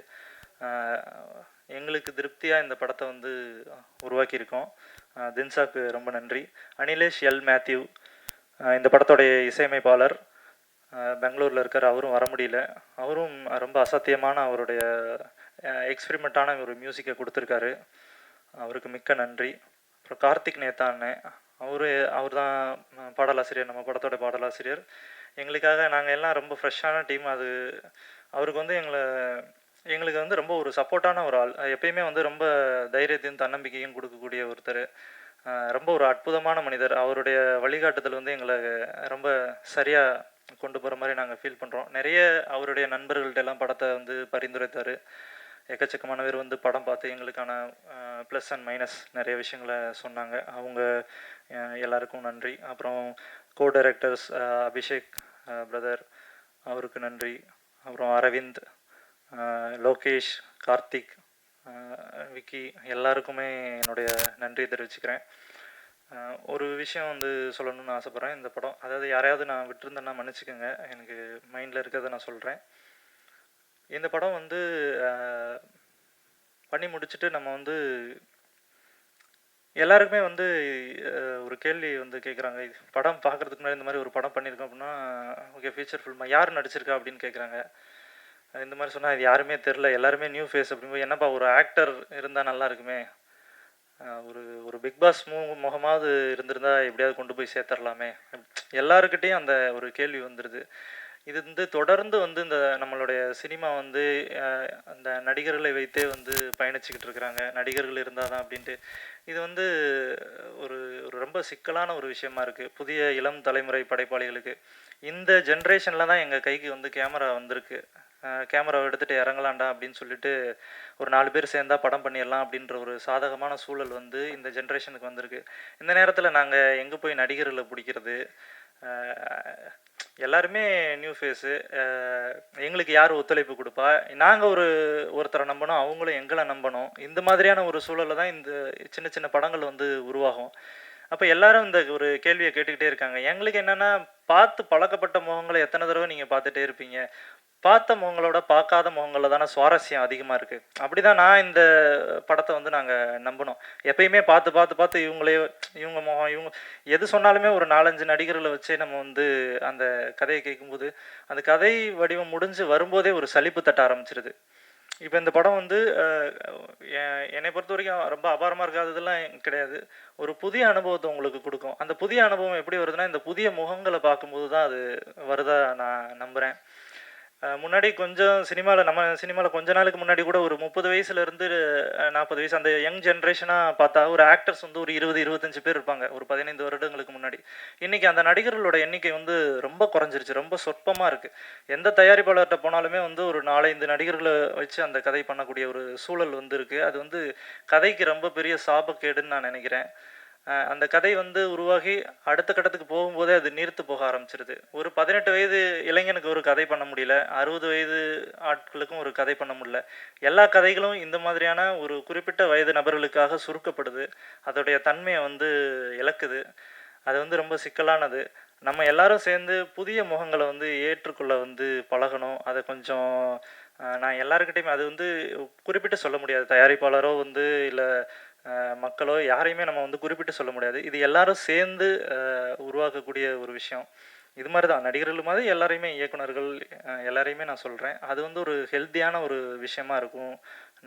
எங்களுக்கு திருப்தியாக இந்த படத்தை வந்து உருவாக்கியிருக்கோம். தின்சாக்கு ரொம்ப நன்றி. அனிலேஷ் எல் மேத்யூ, இந்த படத்தோடைய இசையமைப்பாளர், பெங்களூரில் இருக்கார். அவரும் வர முடியல. அவரும் ரொம்ப அசாத்தியமான அவருடைய எக்ஸ்பிரிமெண்ட்டான ஒரு மியூசிக்கை கொடுத்துருக்காரு. அவருக்கு மிக்க நன்றி. அப்புறம் கார்த்திக் நேத்தா அண்ணன், அவர் தான் பாடலாசிரியர், நம்ம படத்தோட பாடலாசிரியர். எங்களுக்காக நாங்கள் எல்லாம் ரொம்ப ஃப்ரெஷ்ஷான டீம். அவருக்கு வந்து எங்களுக்கு வந்து ரொம்ப ஒரு சப்போர்ட்டான ஒரு ஆள். எப்பயுமே வந்து ரொம்ப தைரியத்தையும் தன்னம்பிக்கையும் கொடுக்கக்கூடிய ஒருத்தர். ரொம்ப ஒரு அற்புதமான மனிதர். அவருடைய வழிகாட்டுதல் வந்து எங்களை ரொம்ப சரியாக கொண்டு போகிற மாதிரி நாங்கள் ஃபீல் பண்ணுறோம். நிறைய அவருடைய நண்பர்கள்ட்ட எல்லாம் படத்தை வந்து பரிந்துரைத்தார். எக்கச்சக்கமான பேர் வந்து படம் பார்த்து எங்களுக்கான ப்ளஸ் அண்ட் மைனஸ் நிறைய விஷயங்களை சொன்னாங்க. அவங்க எல்லாருக்கும் நன்றி. அப்புறம் கோ டைரக்டர்ஸ் அபிஷேக் பிரதர், அவருக்கு நன்றி. அப்புறம் அரவிந்த், லோகேஷ், கார்த்திக், விக்கி, எல்லாருக்குமே என்னுடைய நன்றி தெரிவிச்சுக்கிறேன். ஒரு விஷயம் வந்து சொல்லணும்னு ஆசைப்பட்றேன். இந்த படம், அதாவது யாரையாவது நான் விட்டுருந்தேன்னா மன்னிச்சுக்கோங்க, எனக்கு மைண்டில் இருக்கிறத நான் சொல்கிறேன். இந்த படம் வந்து பண்ணி முடிச்சுட்டு நம்ம வந்து எல்லாருக்குமே வந்து ஒரு கேள்வி வந்து கேட்குறாங்க, படம் பார்க்குறதுக்கு முன்னாடி இந்த மாதிரி ஒரு படம் பண்ணியிருக்கோம் அப்படின்னா, ஓகே ஃபீச்சர் ஃபில்மாக யார் நடிச்சிருக்கா அப்படின்னு கேட்குறாங்க. இந்த மாதிரி சொன்னால் இது யாருமே தெரில, எல்லாருமே நியூ ஃபேஸ் அப்படிங்கும்போது, என்னப்பா ஒரு ஆக்டர் இருந்தால் நல்லா இருக்குமே, ஒரு பிக் பாஸ் முகமாவது இருந்திருந்தா எப்படியாவது கொண்டு போய் சேர்த்துடலாமே, எல்லாருக்கிட்டேயும் அந்த ஒரு கேள்வி வந்துடுது. இது வந்து தொடர்ந்து வந்து இந்த நம்மளுடைய சினிமா வந்து அந்த நடிகர்களை வைத்தே வந்து பயணிச்சுக்கிட்டு இருக்கிறாங்க, நடிகர்கள் இருந்தால் தான் அப்படின்ட்டு. இது வந்து ஒரு ரொம்ப சிக்கலான ஒரு விஷயமா இருக்குது புதிய இளம் தலைமுறை படைப்பாளிகளுக்கு. இந்த ஜென்ரேஷனில் தான் எங்கள் கைக்கு வந்து கேமரா வந்திருக்கு. கேமராவை எடுத்துகிட்டு இறங்கலாண்டா அப்படின்னு சொல்லிட்டு ஒரு 4 பேர் சேர்ந்தா படம் பண்ணிடலாம் அப்படின்ற ஒரு சாதகமான சூழல் வந்து இந்த ஜென்ரேஷனுக்கு வந்திருக்கு. இந்த நேரத்தில் நாங்கள் எங்கே போய் நடிகர்களை பிடிக்கிறது? எல்லாருமே நியூ ஃபேஸு, எங்களுக்கு யார் ஒத்துழைப்பு கொடுப்பா? நாங்கள் ஒருத்தரை நம்பணும், அவங்களும் எங்களை நம்பணும். இந்த மாதிரியான ஒரு சூழலில் தான் இந்த சின்ன சின்ன படங்கள் வந்து உருவாகும். அப்போ எல்லாரும் இந்த ஒரு கேள்வியை கேட்டுக்கிட்டே இருக்காங்க. எங்களுக்கு என்னென்னா, பார்த்து பழக்கப்பட்ட முகங்களை எத்தனை தடவை நீங்கள் பார்த்துட்டே இருப்பீங்க? பார்த்த முகங்களோட பார்க்காத முகங்களில் தானே சுவாரஸ்யம் அதிகமாக இருக்குது. அப்படி தான் நான் இந்த படத்தை வந்து நாங்கள் நம்பினோம். எப்பயுமே பார்த்து பார்த்து பார்த்து இவங்க முகம் இவங்க எது சொன்னாலுமே ஒரு 4, 5 நடிகர்களை வச்சே நம்ம வந்து அந்த கதையை கேட்கும்போது அந்த கதை வடிவம் முடிஞ்சு வரும்போதே ஒரு சலிப்பு தட்ட ஆரம்பிச்சிருது. இப்போ இந்த படம் வந்து என்னை பொறுத்த வரைக்கும் ரொம்ப அபாரமாக இருக்காததெல்லாம் கிடையாது. ஒரு புதிய அனுபவத்தை உங்களுக்கு கொடுக்கும். அந்த புதிய அனுபவம் எப்படி வருதுன்னா, இந்த புதிய முகங்களை பார்க்கும்போது தான் அது வருதா நான் நம்புகிறேன். முன்னாடி கொஞ்சம் நம்ம சினிமாவில் கொஞ்ச நாளுக்கு முன்னாடி கூட ஒரு 30 வயசுலேருந்து 40 வயசு அந்த யங் ஜென்ரேஷனாக பார்த்தா ஒரு ஆக்டர்ஸ் வந்து ஒரு 20, 25 பேர் இருப்பாங்க ஒரு 15 வருடங்களுக்கு முன்னாடி. இன்றைக்கி அந்த நடிகர்களோட எண்ணிக்கை வந்து ரொம்ப குறைஞ்சிருச்சு, ரொம்ப சொற்பமாக இருக்குது. எந்த தயாரிப்பாளர்கிட்ட போனாலுமே வந்து ஒரு 4, 5 நடிகர்களை வச்சு அந்த கதை பண்ணக்கூடிய ஒரு சூழல் வந்து இருக்குது. அது வந்து கதைக்கு ரொம்ப பெரிய சாபக்கேடுன்னு நான் நினைக்கிறேன். அந்த கதை வந்து உருவாகி அடுத்த கட்டத்துக்கு போகும்போதே அது நீர்த்து போக ஆரம்பிச்சிருது. ஒரு 18 வயது இளைஞனுக்கு ஒரு கதை பண்ண முடியல, 60 வயது ஆட்களுக்கும் ஒரு கதை பண்ண முடியல. எல்லா கதைகளும் இந்த மாதிரியான ஒரு குறிப்பிட்ட வயது நபர்களுக்காக சுருக்கப்படுது. அதோடைய தன்மையை வந்து இழக்குது. அது வந்து ரொம்ப சிக்கலானது. நம்ம எல்லாரும் சேர்ந்து புதிய முகங்களை வந்து ஏற்றுக்கொள்ள வந்து பழகணும். அதை கொஞ்சம் நான் எல்லாருக்கிட்டையுமே அது வந்து குறிப்பிட்டு சொல்ல முடியாது. தயாரிப்பாளரோ வந்து இல்லை மக்களோ யாரையுமே நம்ம வந்து குறிப்பிட்டு சொல்ல முடியாது. இது எல்லாரும் சேர்ந்து உருவாக்கக்கூடிய ஒரு விஷயம். இது மாதிரி தான் நடிகர்கள் மாதிரி எல்லாரையுமே இயக்குனர்கள் எல்லாரையுமே நான் சொல்கிறேன். அது வந்து ஒரு ஹெல்த்தியான ஒரு விஷயமா இருக்கும்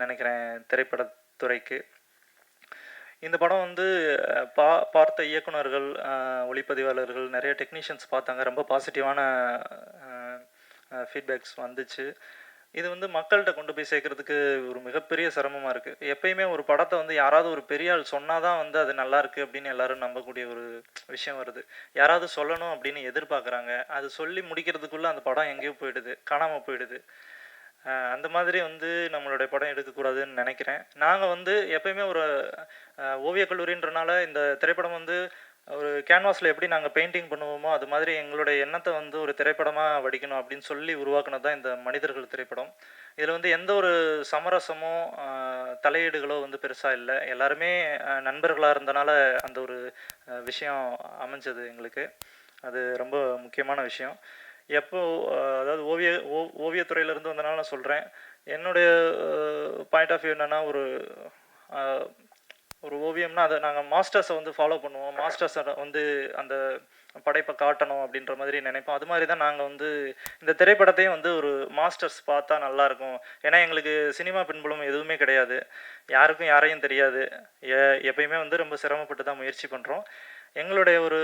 நினைக்கிறேன் திரைப்படத்துறைக்கு. இந்த படம் வந்து பார்த்த இயக்குனர்கள், ஒளிப்பதிவாளர்கள், நிறைய டெக்னீஷியன்ஸ் பார்த்தாங்க. ரொம்ப பாசிட்டிவான ஃபீட்பேக்ஸ் வந்துச்சு. இது வந்து மக்கள்கிட்ட கொண்டு போய் சேர்க்கறதுக்கு ஒரு மிகப்பெரிய சிரமமாக இருக்குது. எப்பயுமே ஒரு படத்தை வந்து யாராவது ஒரு பெரிய ஆள் சொன்னால் தான் வந்து அது நல்லாயிருக்கு அப்படின்னு எல்லோரும் நம்பக்கூடிய ஒரு விஷயம் வருது. யாராவது சொல்லணும் அப்படின்னு எதிர்பார்க்குறாங்க. அது சொல்லி முடிக்கிறதுக்குள்ளே அந்த படம் எங்கேயோ போயிடுது, காணாமல் போயிடுது. அந்த மாதிரி வந்து நம்மளுடைய படம் எடுக்கக்கூடாதுன்னு நினைக்கிறேன். நாங்கள் வந்து எப்பயுமே ஒரு ஓவியக் கல்லூரின்றனால இந்த திரைப்படம் வந்து ஒரு கேன்வாஸில் எப்படி நாங்கள் பெயிண்டிங் பண்ணுவோமோ அது மாதிரி எங்களுடைய எண்ணத்தை வந்து ஒரு திரைப்படமாக வடிக்கணும் அப்படின்னு சொல்லி உருவாக்குனது தான் இந்த மனிதர்கள் திரைப்படம். இதில் வந்து எந்த ஒரு சமரசமோ தலையீடுகளோ வந்து பெருசாக இல்லை. எல்லாருமே நண்பர்களாக இருந்தனால அந்த ஒரு விஷயம் அமைஞ்சது எங்களுக்கு. அது ரொம்ப முக்கியமான விஷயம். அதாவது ஓவியத்துறையிலேருந்து வந்தனால நான் சொல்கிறேன். என்னுடைய பாயிண்ட் ஆஃப் வியூ என்னென்னா ஒரு ஓவியம்னா அதை நாங்கள் மாஸ்டர்ஸை வந்து ஃபாலோ பண்ணுவோம். மாஸ்டர்ஸை வந்து அந்த படைப்பை காட்டணும் அப்படின்ற மாதிரி நினைப்போம். அது மாதிரி தான் நாங்கள் வந்து இந்த திரைப்படத்தையும் வந்து ஒரு மாஸ்டர்ஸ் பார்த்தா நல்லாயிருக்கும். ஏன்னா எங்களுக்கு சினிமா பின்புலம் எதுவுமே கிடையாது, யாருக்கும் யாரையும் தெரியாது. எப்பயுமே வந்து ரொம்ப சிரமப்பட்டு தான் முயற்சி பண்ணுறோம். எங்களுடைய ஒரு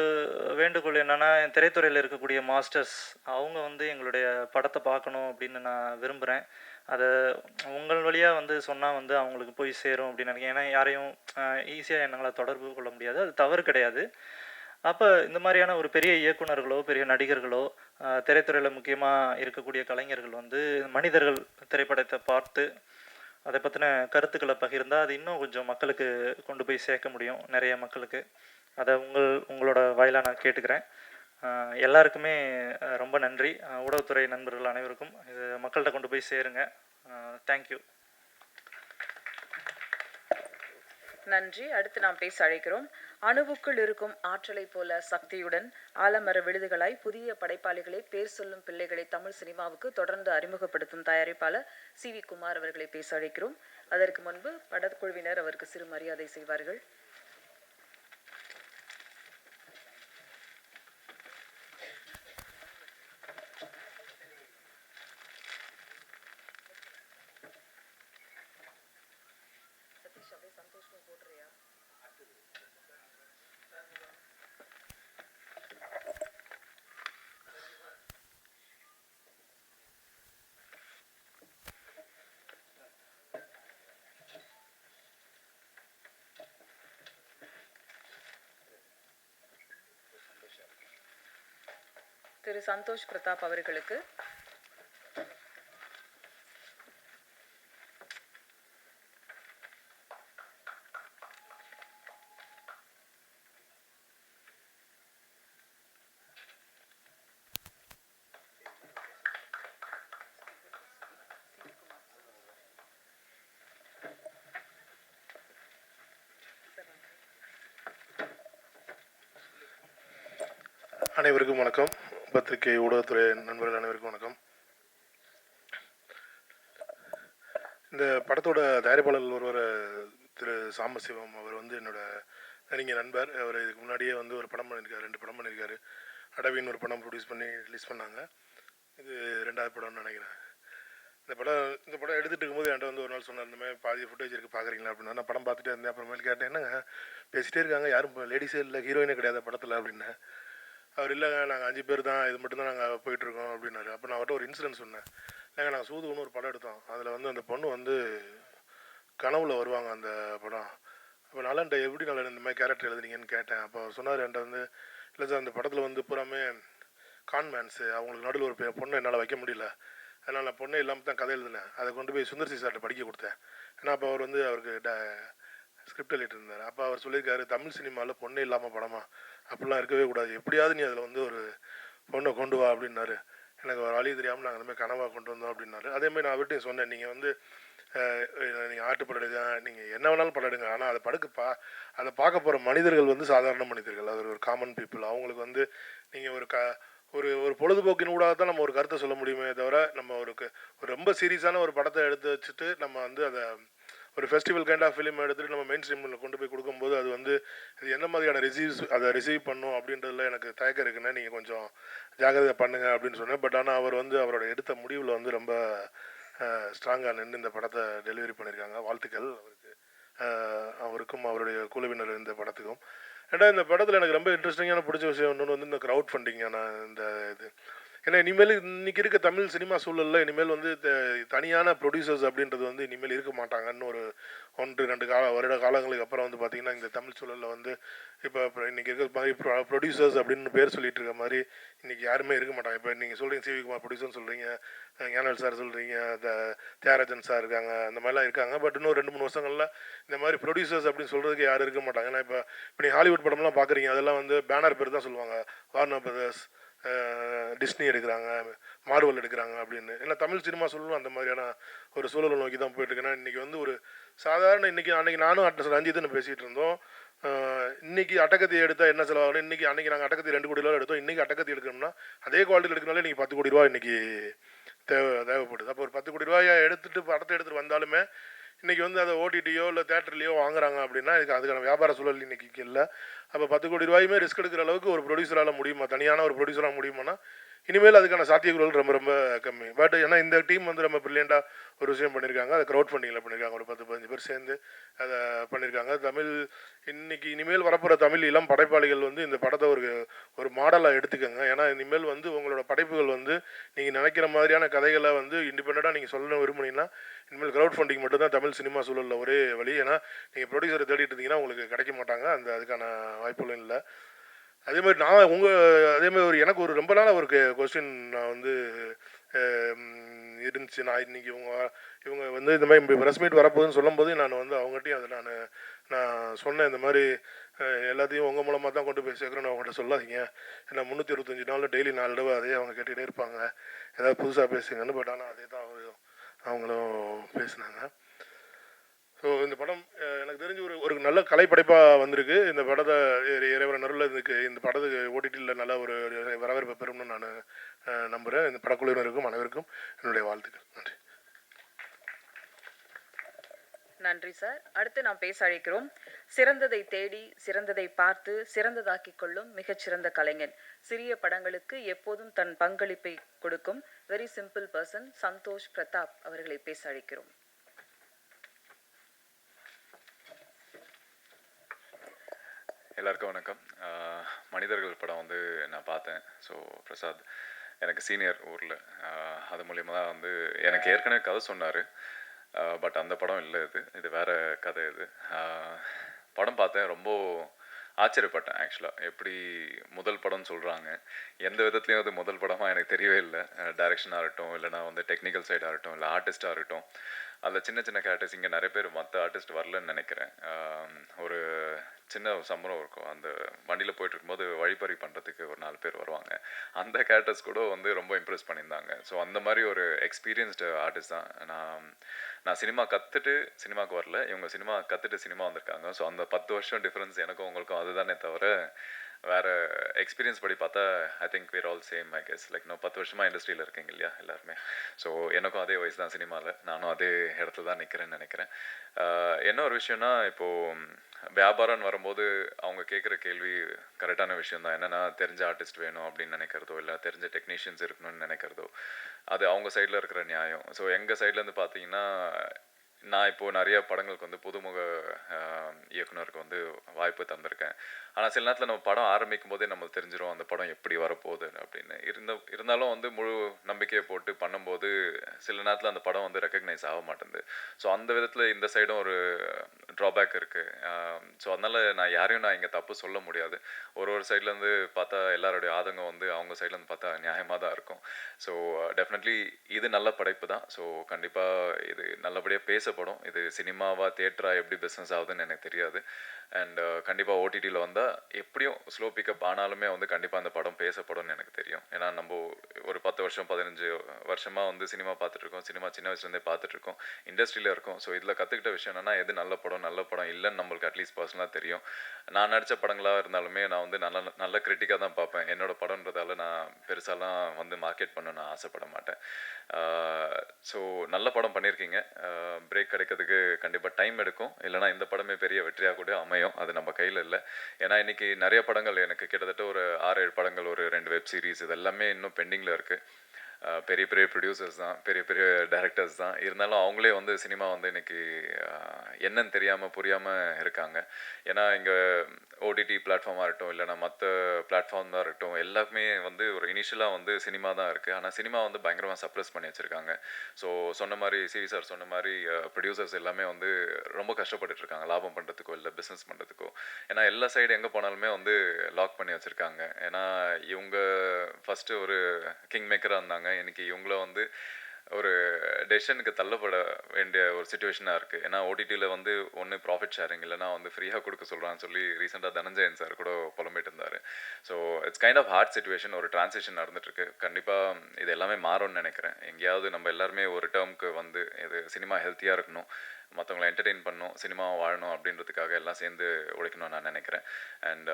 வேண்டுகோள் என்னென்னா, திரைத்துறையில் இருக்கக்கூடிய மாஸ்டர்ஸ் அவங்க வந்து எங்களுடைய படத்தை பார்க்கணும் அப்படின்னு நான் விரும்புகிறேன். அதை உங்கள் வழியாக வந்து சொன்னால் வந்து அவங்களுக்கு போய் சேரும் அப்படின்னு நினைக்கிறேன். ஏன்னா யாரையும் ஈஸியாக என்னால் தொடர்பு கொள்ள முடியாது, அது தவறு கிடையாது. அப்போ இந்த மாதிரியான ஒரு பெரிய இயக்குனர்களோ பெரிய நடிகர்களோ திரைத்துறையில் முக்கியமாக இருக்கக்கூடிய கலைஞர்கள் வந்து மனிதர்கள் திரைப்படத்தை பார்த்து அதை பற்றின கருத்துக்களை பகிர்ந்தால் அது இன்னும் கொஞ்சம் மக்களுக்கு கொண்டு போய் சேர்க்க முடியும், நிறைய மக்களுக்கு. அதை உங்களோட வாயிலாக நான் கேட்டுக்கிறேன். எல்லாருக்குமே ரொம்ப நன்றி. ஊடகத்துறை நண்பர்கள் அனைவருக்கும் இது மக்கள்கிட்ட கொண்டு போய் சேருங்க. தேங்க்யூ. நன்றி. அடுத்து நாம் பேச அழைக்கிறோம். அணுவுக்குள் இருக்கும் ஆற்றலை போல சக்தியுடன் ஆலமர விழுதுகளாய் புதிய படைப்பாளிகளை பேர் சொல்லும் பிள்ளைகளை தமிழ் சினிமாவுக்கு தொடர்ந்து அறிமுகப்படுத்தும் தயாரிப்பாளர் CV குமார் அவர்களை பேச அழைக்கிறோம். அதற்கு முன்பு படக்குழுவினர் அவருக்கு சிறு மரியாதை செய்வார்கள். திரு சந்தோஷ் பிரதாப் அவர்களுக்கு அனைவருக்கும் வணக்கம். பத்திரிகை ஊடகத்துறை நண்பர்கள் அனைவருக்கும் வணக்கம். இந்த படத்தோட தயாரிப்பாளர் ஒருவர் திரு சாம்பசிவம் அவர் வந்து என்னோட நெருங்கிய நண்பர். அவர் இதுக்கு முன்னாடியே வந்து ஒரு படம் பண்ணியிருக்காரு, 2 படம் பண்ணியிருக்காரு. அடவின்னு ஒரு படம் ப்ரொடியூஸ் பண்ணி ரிலீஸ் பண்ணாங்க. இது 2வது படம்னு நினைக்கிறேன். இந்த படம் எடுத்துகிட்டு இருக்கும்போது என்கிட்ட வந்து ஒரு நாள் சொன்னார், இந்த மாதிரி பாதி ஃபுட்டேஜ் இருக்குது பார்க்குறீங்களா அப்படின்னா. நான் படம் பார்த்துட்டே இருந்தேன். அப்புறமேல் கேட்டேன், என்னங்க பேசிகிட்டே இருக்காங்க, யாரும் லேடிஸே இல்லை, ஹீரோயினே கிடையாது படத்தில் அப்படின்னேன். அவர் இல்லைங்க, நாங்கள் 5 பேர் தான், இது மட்டும் தான் நாங்கள் போயிட்டுருக்கோம் அப்படின்னாரு. அப்போ நான் அவர்கிட்ட ஒரு இன்சிடென்ட் சொன்னேன். இல்லைங்க, நாங்கள் சூதுன்னு ஒரு படம் எடுத்தோம். அதில் வந்து அந்த பொண்ணு வந்து கனவுல வருவாங்க அந்த படம். அப்போ நலன்ட்ட எப்படி நலன் இந்த மாதிரி கேரக்டர் எழுதுனீங்கன்னு கேட்டேன். அப்போ அவர் சொன்னார் என்கிட்ட வந்து, இல்லை சார் அந்த படத்தில் வந்து பூராமே கான்மேன்ஸு, அவங்களுக்கு நடுவில் ஒரு பொண்ணை என்னால் வைக்க முடியல, அதனால் நான் பொண்ணே இல்லாமல் தான் கதை எழுதினேன். அதை கொண்டு போய் சுந்தர்சி சார்கிட்ட படிக்க கொடுத்தேன். ஏன்னா அப்போ அவர் வந்து அவருக்கு ஸ்கிரிப்ட் எழுதிட்டு இருந்தார். அப்போ அவர் சொல்லியிருக்காரு, தமிழ் சினிமாவில் பொண்ணே இல்லாமல் படமா, அப்படிலாம் இருக்கவே கூடாது, எப்படியாவது நீ அதில் வந்து ஒரு பொண்ணை கொண்டு வா அப்படின்னாரு. எனக்கு ஒரு வழி தெரியாமல் நாங்கள் அந்தமாதிரி கனவாக கொண்டு வந்தோம் அப்படின்னாரு. அதேமாதிரி நான் அவர்கிட்டையும் சொன்னேன், நீங்கள் வந்து நீங்கள் ஆட்டு படம் எடுங்க, நீங்கள் என்ன வேணாலும் படம் எடுங்க, ஆனால் அதை அதை பார்க்க போகிற மனிதர்கள் வந்து சாதாரண மனிதர்கள், அது ஒரு காமன் பீப்புள். அவங்களுக்கு வந்து நீங்கள் ஒரு பொழுதுபோக்கின் ஊடாக தான் நம்ம ஒரு கருத்தை சொல்ல முடியுமே தவிர, நம்ம ஒரு ரொம்ப சீரியஸான ஒரு படத்தை எடுத்து வச்சுட்டு நம்ம வந்து அதை ஒரு ஃபெஸ்டிவல் கைண்ட் ஆஃப் ஃபிலிம் எடுத்துகிட்டு நம்ம மெயின் ஸ்ட்ரீமில் கொண்டு போய் கொடுக்கும்போது அது வந்து இது என்ன மாதிரியான அதை ரிசீவ் பண்ணும் அப்படின்றதுல எனக்கு தயக்கம் இருக்குன்னா, நீங்கள் கொஞ்சம் ஜாக்கிரதை பண்ணுங்க அப்படின்னு சொன்னேன். பட் ஆனால் அவர் வந்து அவரோட எடுத்த முடிவில் வந்து ரொம்ப ஸ்ட்ராங்காக நின்று இந்த படத்தை டெலிவரி பண்ணியிருக்காங்க. வாழ்த்துக்கள் அவருக்கு, அவருக்கும் அவருடைய குழுவினர் இந்த படத்துக்கும். ஏன்னா இந்த படத்தில் எனக்கு ரொம்ப இன்ட்ரெஸ்டிங்கான பிடிச்ச விஷயம் இன்னொன்று வந்து இந்த க்ரௌட் ஃபண்டிங்கான இந்த இது. ஏன்னா இனிமேல் இன்றைக்கி இருக்க தமிழ் சினிமா சூழலில் இனிமேல் வந்து தனியான ப்ரொடியூசர்ஸ் அப்படின்றது வந்து இனிமேல் இருக்க மாட்டாங்கன்னு ஒரு 1-2 வருட காலங்களுக்கு அப்புறம் வந்து பார்த்திங்கன்னா இந்த தமிழ் சூழலில் வந்து இப்போ இன்றைக்கி இருக்க மாதிரி ப்ரொடியூசர்ஸ் அப்படின்னு பேர் சொல்லிட்டு இருக்க மாதிரி இன்றைக்கி யாருமே இருக்க மாட்டாங்க. இப்போ நீங்கள் சொல்கிறீங்க சிவி குமார் ப்ரொடியூசர்னு சொல்கிறீங்க, ஞானவேல் சார் சொல்கிறீங்க, தியாகராஜன் சார் இருக்காங்க, அந்த மாதிரிலாம் இருக்காங்க. பட் இன்னும் 2-3 வருஷங்களில் இந்த மாதிரி ப்ரொடியூசர்ஸ் அப்படின்னு சொல்கிறதுக்கு யாரும் இருக்க மாட்டாங்க. ஏன்னா இப்போ நீ ஹாலிவுட் படம்லாம் பார்க்குறீங்க, அதெல்லாம் வந்து பேனர் பேர் தான் சொல்லுவாங்க, வார்னர் பிரதர்ஸ், டிஸ்னி எடுக்கிறாங்க, மார்வல் எடுக்கிறாங்க அப்படின்னு. ஏன்னா தமிழ் சினிமா சூழலும் அந்த மாதிரியான ஒரு சூழலை நோக்கி தான் போயிட்டுருக்கு. ஏன்னா இன்றைக்கி வந்து ஒரு சாதாரண அன்றைக்கி நானும் ரஞ்சித்துன்னு பேசிகிட்டு இருந்தோம். இன்றைக்கி அட்டகத்தி எடுத்தால் என்ன செலவாகணும், அன்றைக்கி நாங்கள் அட்டகத்தி 2 கோடி ரூபா எடுத்தோம். இன்றைக்கி அட்டகத்தி எடுக்கணும்னா அதே குவாலிட்டியில் எடுக்கணும்னாலே இன்றைக்கி 10 கோடி ரூபா இன்றைக்கி தேவைப்படுது. அப்போ ஒரு 10 கோடி ரூபாயை படத்தை எடுத்துகிட்டு வந்தாலுமே இன்றைக்கி வந்து அதை ஓடிடியோ இல்லை தேட்டர்லேயோ வாங்குறாங்க அப்படின்னா அதுக்கான வியாபார சூழல் இன்றைக்கி இல்லை. அப்போ 10 கோடி ரூபாயுமே ரிஸ்க் எடுக்கிற அளவுக்கு ஒரு ப்ரொடியூசரால் முடியுமா, தனியான ஒரு ப்ரொடியூசராக முடியுமானா இனிமேல் அதுக்கான சாத்தியக்கூறுகள் ரொம்ப ரொம்ப கம்மி. பட் ஏன்னா இந்த டீம் வந்து ரொம்ப ப்ரில்லியண்ட்டாக ஒரு விஷயம் பண்ணியிருக்காங்க. அதை க்ரௌட் ஃபண்டிங்கில் பண்ணியிருக்காங்க. ஒரு 10-15 பேர் சேர்ந்து அதை பண்ணியிருக்காங்க. இனிமேல் வரப்போகிற தமிழ் இளம் படைப்பாளிகள் வந்து இந்த படத்தை ஒரு மாடலாக எடுத்துக்கோங்க. ஏன்னா இனிமேல் வந்து உங்களோட படைப்புகள் வந்து நீங்கள் நினைக்கிற மாதிரியான கதைகளை வந்து இண்டிபெண்ட்டாக நீங்கள் சொல்ல விரும்புனீங்கன்னா இனிமேல் க்ரௌட் ஃபண்டிங் மட்டும்தான் தமிழ் சினிமா சூழலில் ஒரே வழி. ஏன்னா நீங்கள் ப்ரொடியூசரை தேடிட்டு இருந்தீங்கன்னா உங்களுக்கு கிடைக்க மாட்டாங்க, அதுக்கான வாய்ப்புகளும் இல்லை. அதேமாதிரி எனக்கு ஒரு ரொம்ப நாளாக ஒரு கொஸ்டின் நான் வந்து இருந்துச்சு. நான் இன்றைக்கி இவங்க வந்து இந்த மாதிரி ப்ரெஸ் மீட் வரப்போகுதுன்னு சொல்லும்போது நான் வந்து அவங்ககிட்டையும் அதை நான் சொன்னேன். இந்த மாதிரி எல்லாத்தையும் உங்கள் மூலமாக தான் கொண்டு போய் சேர்க்குறேன்னு அவங்கள்ட்ட சொல்லாதீங்க. ஏன்னா 365 நாளில் டெய்லி 4 தடவை அதே அவங்க கேட்டுகிட்டே இருப்பாங்க, ஏதாவது புதுசாக பேசுங்கன்னு. பட் ஆனால் அதே தான் அவங்களும் பேசினாங்க. ஸோ இந்த படம் எனக்கு தெரிஞ்சு ஒரு நல்ல கலைப்படைப்பாக வந்திருக்கு. இந்த படத்தை இறைவன் அருள்ல இந்த படத்துக்கு ஓடிடியில் நல்ல ஒரு வரவேற்பு பெறும்னு நான் நம்புகிறேன். இந்த படக்குழுவினருக்கும் அனைவருக்கும் என்னுடைய வாழ்த்துக்கள். நன்றி. நன்றி சார். அடுத்து நாம் பேச அழைக்கிறோம் சிறந்ததை தேடி சிறந்ததை பார்த்து சிறந்ததாக்கிக் கொள்ளும் மிகச்சிறந்த கலைஞன், சிறிய படங்களுக்கு எப்போதும் தன் பங்களிப்பை கொடுக்கும் very simple person Santosh Pratap அவர்களை பேச அழைக்கிறோம். எல்லாருக்கும் வணக்கம். மனிதர்கள் படம் வந்து நான் பார்த்தேன். ஸோ பிரசாத் எனக்கு சீனியர் ஊரில், அது மூலிமா தான் வந்து எனக்கு ஏற்கனவே கதை சொன்னார். பட் அந்த படம் இல்லை, இது வேறு கதை. படம் பார்த்தேன், ரொம்ப ஆச்சரியப்பட்டேன். ஆக்சுவலாக எப்படி முதல் படம்னு சொல்கிறாங்க, எந்த விதத்துலேயும் அது முதல் படமாக எனக்கு தெரியவே இல்லை. டைரக்ஷனாக இருக்கட்டும், இல்லைனா வந்து டெக்னிக்கல் சைடாக இருக்கட்டும், இல்லை ஆர்டிஸ்ட்டாக இருக்கட்டும், அதில் சின்ன சின்ன கேரக்டர்ஸ் இங்கே நிறைய பேர் மற்ற ஆர்டிஸ்ட் வரலன்னு நினைக்கிறேன். ஒரு சின்ன சம்பளம் இருக்கும், அந்த வண்டியில் போயிட்டு இருக்கும்போது வழிப்பறி பண்ணுறதுக்கு ஒரு 4 பேர் வருவாங்க, அந்த கேரக்டர்ஸ் கூட வந்து ரொம்ப இம்ப்ரெஸ் பண்ணியிருந்தாங்க. ஸோ அந்த மாதிரி ஒரு எக்ஸ்பீரியன்ஸ்டு ஆர்டிஸ்ட் தான். நான் சினிமா கற்றுட்டு சினிமாவுக்கு வரல, இவங்க சினிமா கற்றுட்டு சினிமா வந்திருக்காங்க. ஸோ அந்த 10 வருஷம் டிஃப்ரென்ஸ் எனக்கும் உங்களுக்கும் அதுதானே தவிர வேறு எக்ஸ்பீரியன்ஸ் படி பார்த்தா I think we're all same I guess like இன்னும் 10 வருஷமாக இண்டஸ்ட்ரியில் இருக்கீங்க இல்லையா எல்லாருமே. ஸோ எனக்கும் அதே வயசு தான் சினிமாவில், நானும் அதே இடத்துல தான் நிற்கிறேன்னு நினைக்கிறேன். என்ன ஒரு விஷயம்னா, இப்போது வியாபாரம்னு வரும்போது அவங்க கேட்குற கேள்வி கரெக்டான விஷயம் தான். என்னென்னா தெரிஞ்ச ஆர்டிஸ்ட் வேணும் அப்படின்னு நினைக்கிறதோ, இல்லை தெரிஞ்ச டெக்னீஷியன்ஸ் இருக்கணும்னு நினைக்கிறதோ, அது அவங்க சைடில் இருக்கிற நியாயம். ஸோ எங்கள் சைட்லேருந்து பார்த்தீங்கன்னா, நான் இப்போது நிறைய படங்களுக்கு வந்து புதுமுக இயக்குனருக்கு வந்து வாய்ப்பு தந்திருக்கேன். ஆனால் சில நேரத்தில் நம்ம படம் ஆரம்பிக்கும் போதே நம்மளுக்கு தெரிஞ்சிடும் அந்த படம் எப்படி வரப்போகுது அப்படின்னு. இருந்தாலும் வந்து முழு நம்பிக்கையை போட்டு பண்ணும்போது சில நேரத்தில் அந்த படம் வந்து ரெக்கக்னைஸ் ஆக மாட்டேங்குது. ஸோ அந்த விதத்தில் இந்த சைடும் ஒரு ட்ராபேக் இருக்குது. ஸோ அதனால் நான் இங்கே தப்பு சொல்ல முடியாது. ஒரு சைட்லேருந்து பார்த்தா எல்லாருடைய ஆதங்கம் வந்து அவங்க சைட்லேருந்து பார்த்தா நியாயமாக தான் இருக்கும். ஸோ டெஃபினெட்லி இது நல்ல படைப்பு தான். ஸோ கண்டிப்பாக இது நல்லபடியாக பேசப்படும். இது சினிமாவா தியேட்டரா எப்படி பிஸ்னஸ் ஆகுதுன்னு எனக்கு தெரியாது. அண்ட் கண்டிப்பாக ஓடிடியில் வந்தால் எப்படியும் ஸ்லோ பிக்கப் ஆனாலுமே வந்து கண்டிப்பாக அந்த படம் பேசப்படும்னு எனக்கு தெரியும். ஏன்னா நம்ம ஒரு 10 வருஷம் 15 வருஷமாக வந்து சினிமா பார்த்துட்ருக்கோம். சினிமா சின்ன வயசுலேருந்தே பார்த்துட்ருக்கோம், இண்டஸ்ட்ரியில் இருக்கோம். ஸோ இதில் கற்றுக்கிட்ட விஷயம் என்னென்னா, எது நல்ல படம் இல்லைன்னு நம்மளுக்கு அட்லீஸ்ட் பர்சனலாக தெரியும். நான் நடித்த படங்களாக இருந்தாலுமே நான் வந்து நல்ல கிரிட்டிக்காக தான் பார்ப்பேன். என்னோட படம்ன்றதால நான் பெருசாலாம் வந்து மார்க்கெட் பண்ண நான் ஆசைப்பட மாட்டேன். ஸோ நல்ல படம் பண்ணியிருக்கீங்க. பிரேக் கிடைக்கிறதுக்கு கண்டிப்பாக டைம் எடுக்கும். இல்லைனா இந்த படமே பெரிய வெற்றியாக கூட அமையும். அது நம்ம கையில் இல்லை. ஏன்னா இன்றைக்கி நிறைய படங்கள், எனக்கு கிட்டத்தட்ட ஒரு 6-7 படங்கள், ஒரு 2 வெப் சீரிஸ், இது எல்லாமே இன்னும் பெண்டிங்கில் இருக்குது. பெரிய ப்ரொடியூசர்ஸ் தான், பெரிய டைரக்டர்ஸ் தான். இருந்தாலும் அவங்களே வந்து சினிமா வந்து இன்றைக்கி என்னன்னு தெரியாமல் புரியாமல் இருக்காங்க. ஏன்னா இங்கே ஓடிடி பிளாட்ஃபார்மாக இருக்கட்டும், இல்லைனா மற்ற பிளாட்ஃபார்மாக இருக்கட்டும், எல்லாருமே வந்து ஒரு இனிஷியலாக வந்து சினிமா தான் இருக்குது. ஆனால் சினிமா வந்து பயங்கரமாக சப்ரெஸ் பண்ணி வச்சுருக்காங்க. ஸோ சொன்ன மாதிரி சிவி சார் சொன்ன மாதிரி ப்ரொடியூசர்ஸ் எல்லாமே வந்து ரொம்ப கஷ்டப்பட்டுருக்காங்க லாபம் பண்ணுறதுக்கோ இல்லை பிஸ்னஸ் பண்ணுறதுக்கோ. ஏன்னா எல்லா சைடு எங்கே போனாலுமே வந்து லாக் பண்ணி வச்சுருக்காங்க. ஏன்னா இவங்க ஃபஸ்ட்டு ஒரு கிங் மேக்கராக இருந்தாங்க. இன்னைக்கு இவங்கள வந்து ஒரு டெசிஷனுக்கு தள்ளப்பட வேண்டிய ஒரு சுச்சுவேஷனாக இருக்குது. ஏன்னா ஓடிடியில் வந்து ஒன்று ப்ராஃபிட் ஷேரிங், இல்லைனா வந்து ஃப்ரீயாக கொடுக்க சொல்கிறான்னு சொல்லி ரீசெண்டாக தனஞ்சயன் சார் கூட புலம்பிட்டு இருந்தார். So it's kind of hard situation. ஒரு டிரான்சிஷன் நடந்துட்டுருக்கு. கண்டிப்பாக இது எல்லாமே மாறும்னு நினைக்கிறேன். எங்கேயாவது நம்ம எல்லாருமே ஒரு டேர்முக்கு வந்து இது சினிமா ஹெல்த்தியாக இருக்கணும், மற்றவங்களை என்டர்டெயின் பண்ணணும், சினிமாவை வாழணும் அப்படின்றதுக்காக எல்லாம் சேர்ந்து உழைக்கணும்னு நான் நினைக்கிறேன். And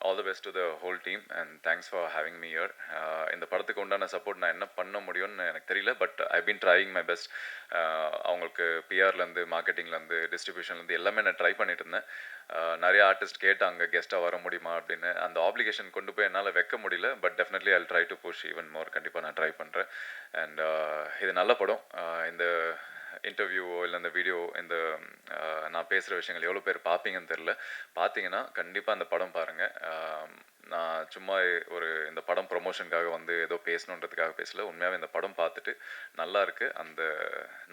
all the best to the whole team and thanks for having me here. இந்த படத்துக்கு உண்டான சப்போர்ட் நான் என்ன பண்ண முடியும்னு எனக்கு தெரியல, but I been trying my best. அவங்களுக்கு பிஆர்லேருந்து, மார்க்கெட்டிங்லேருந்து, டிஸ்ட்ரிபியூஷன்லேருந்து எல்லாமே நான் ட்ரை பண்ணிட்டு இருந்தேன். நிறைய ஆர்டிஸ்ட் கேட்டாங்க கெஸ்ட்டாக வர முடியுமா அப்படின்னு. அந்த ஆப்ளிகேஷன் கொண்டு போய் என்னால் வைக்க முடியல, but definitely I try to push even more. கண்டிப்பாக நான் ட்ரை பண்ணுறேன். அண்ட் இது நல்ல படம். இந்த இன்டர்வியூவோ இல்லை இந்த வீடியோ, இந்த நான் பேசுகிற விஷயங்கள் எவ்வளோ பேர் பார்ப்பீங்கன்னு தெரில. பார்த்தீங்கன்னா கண்டிப்பாக அந்த படம் பாருங்கள். நான் சும்மா ஒரு இந்த படம் ப்ரொமோஷனுக்காக வந்து ஏதோ பேசணுன்றதுக்காக பேசல. உண்மையாகவே இந்த படம் பார்த்துட்டு நல்லா இருக்குது, அந்த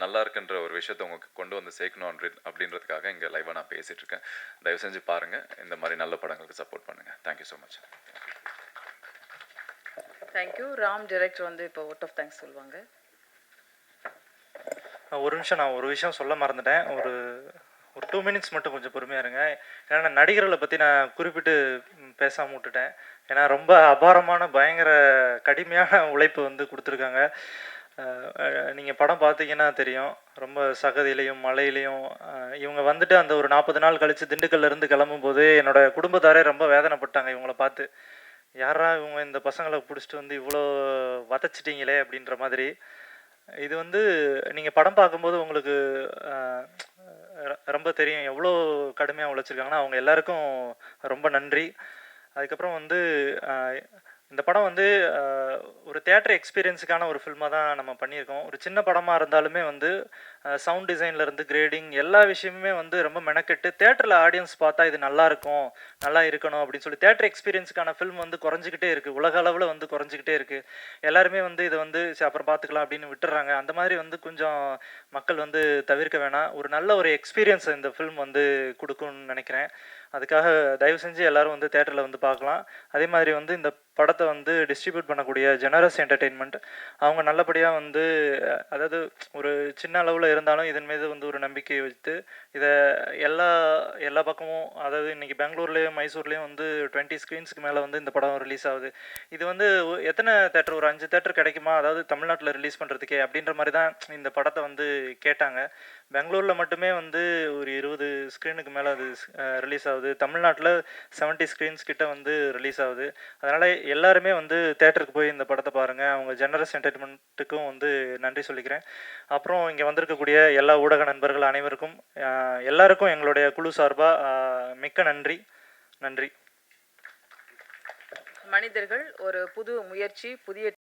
நல்லா இருக்குன்ற ஒரு விஷயத்தை உங்களுக்கு கொண்டு வந்து சேர்க்கணும் அப்படின்றதுக்காக இங்கே லைவாக நான் பேசிகிட்டு இருக்கேன். தயவு செஞ்சு பாருங்கள். இந்த மாதிரி நல்ல படங்களுக்கு சப்போர்ட் பண்ணுங்கள். Thank you so much. Thank you. Ram director வந்து இப்போ வோட் ஆஃப் தேங்க்ஸ் சொல்லுவாங்க. ஒரு நிமிஷம், நான் ஒரு விஷயம் சொல்ல மறந்துட்டேன். ஒரு 2 மினிட்ஸ் மட்டும் கொஞ்சம் பொறுமையாக இருங்க. ஏன்னா நடிகர்களை பற்றி நான் குறிப்பிட்டு பேசாமல் விட்டுட்டேன். ஏன்னா ரொம்ப அபாரமான பயங்கர கடுமையான உழைப்பு வந்து கொடுத்துருக்காங்க. நீங்கள் படம் பார்த்தீங்கன்னா தெரியும். ரொம்ப சகதியிலையும் மழையிலையும் இவங்க வந்துட்டு அந்த ஒரு 40 நாள் கழித்து திண்டுக்கல்லேருந்து கிளம்பும்போது என்னோடய குடும்பத்தாரே ரொம்ப வேதனைப்பட்டாங்க இவங்கள பார்த்து. யாரா இவங்க இந்த பசங்களை பிடிச்சிட்டு வந்து இவ்வளோ வதச்சிட்டிங்களே அப்படின்ற மாதிரி. இது வந்து நீங்கள் படம் பார்க்கும்போது உங்களுக்கு ரொம்ப தெரியும் எவ்வளோ கடுமையாக உழைச்சிருக்காங்கன்னா. அவங்க எல்லாருக்கும் ரொம்ப நன்றி. அதுக்கப்புறம் வந்து இந்த படம் வந்து ஒரு தியேட்டர் எக்ஸ்பீரியன்ஸுக்கான ஒரு ஃபில்மாக தான் நம்ம பண்ணியிருக்கோம். ஒரு சின்ன படமாக இருந்தாலுமே வந்து சவுண்ட் டிசைன்லேருந்து கிரேடிங் எல்லா விஷயமுமே வந்து ரொம்ப மெனக்கெட்டு தியேட்டரில் ஆடியன்ஸ் பார்த்தா இது நல்லாயிருக்கும், நல்லா இருக்கணும் அப்படின்னு சொல்லி தியேட்டர் எக்ஸ்பீரியன்ஸுக்கான ஃபில்ம் வந்து குறைஞ்சிக்கிட்டே இருக்குது. உலக அளவில் வந்து குறைஞ்சிக்கிட்டே இருக்குது. எல்லாருமே வந்து இதை வந்து அப்புறம் பார்த்துக்கலாம் அப்படின்னு விட்டுறாங்க. அந்த மாதிரி வந்து கொஞ்சம் மக்கள் வந்து தவிர்க்க வேணாம். ஒரு நல்ல ஒரு எக்ஸ்பீரியன்ஸ் இந்த ஃபில்ம் வந்து கொடுக்கும்னு நினைக்கிறேன். அதுக்காக தயவு செஞ்சு எல்லோரும் வந்து தேட்டரில் வந்து பார்க்கலாம். அதே மாதிரி வந்து இந்த படத்தை வந்து டிஸ்ட்ரிபியூட் பண்ணக்கூடிய ஜெனரஸ் என்டர்டெயின்மெண்ட் அவங்க நல்லபடியாக வந்து, அதாவது ஒரு சின்ன அளவில் இருந்தாலும் இதன் மீது வந்து ஒரு நம்பிக்கை வைத்து இதை எல்லா பக்கமும், அதாவது இன்றைக்கி பெங்களூர்லேயும் மைசூர்லேயும் வந்து 20 ஸ்க்ரீன்ஸுக்கு மேலே வந்து இந்த படம் ரிலீஸ் ஆகுது. இது வந்து எத்தனை தேட்டர், ஒரு 5 தேட்டர் கிடைக்குமா, அதாவது தமிழ்நாட்டில் ரிலீஸ் பண்ணுறதுக்கே அப்படின்ற மாதிரி தான் இந்த படத்தை வந்து கேட்டாங்க. பெங்களூரில் மட்டுமே வந்து ஒரு 20 ஸ்க்ரீனுக்கு மேலே அது ரிலீஸ் ஆகுது. ஆகுது. தமிழ்நாட்டில் 70 ஸ்க்ரீன்ஸ் கிட்ட வந்து ரிலீஸ் ஆகுது. அதனால் எல்லாருமே வந்து தேட்டருக்கு போய் இந்த படத்தை பாருங்கள். அவங்க ஜெனரஸ் என்டர்டைன்மெண்ட்டுக்கும் வந்து நன்றி சொல்லிக்கிறேன். அப்புறம் இங்கே வந்திருக்கக்கூடிய எல்லா ஊடக நண்பர்கள் அனைவருக்கும் எல்லாருக்கும் எங்களுடைய குழு சார்பாக மிக்க நன்றி. நன்றி. மனிதர்கள் ஒரு புது முயற்சி, புதிய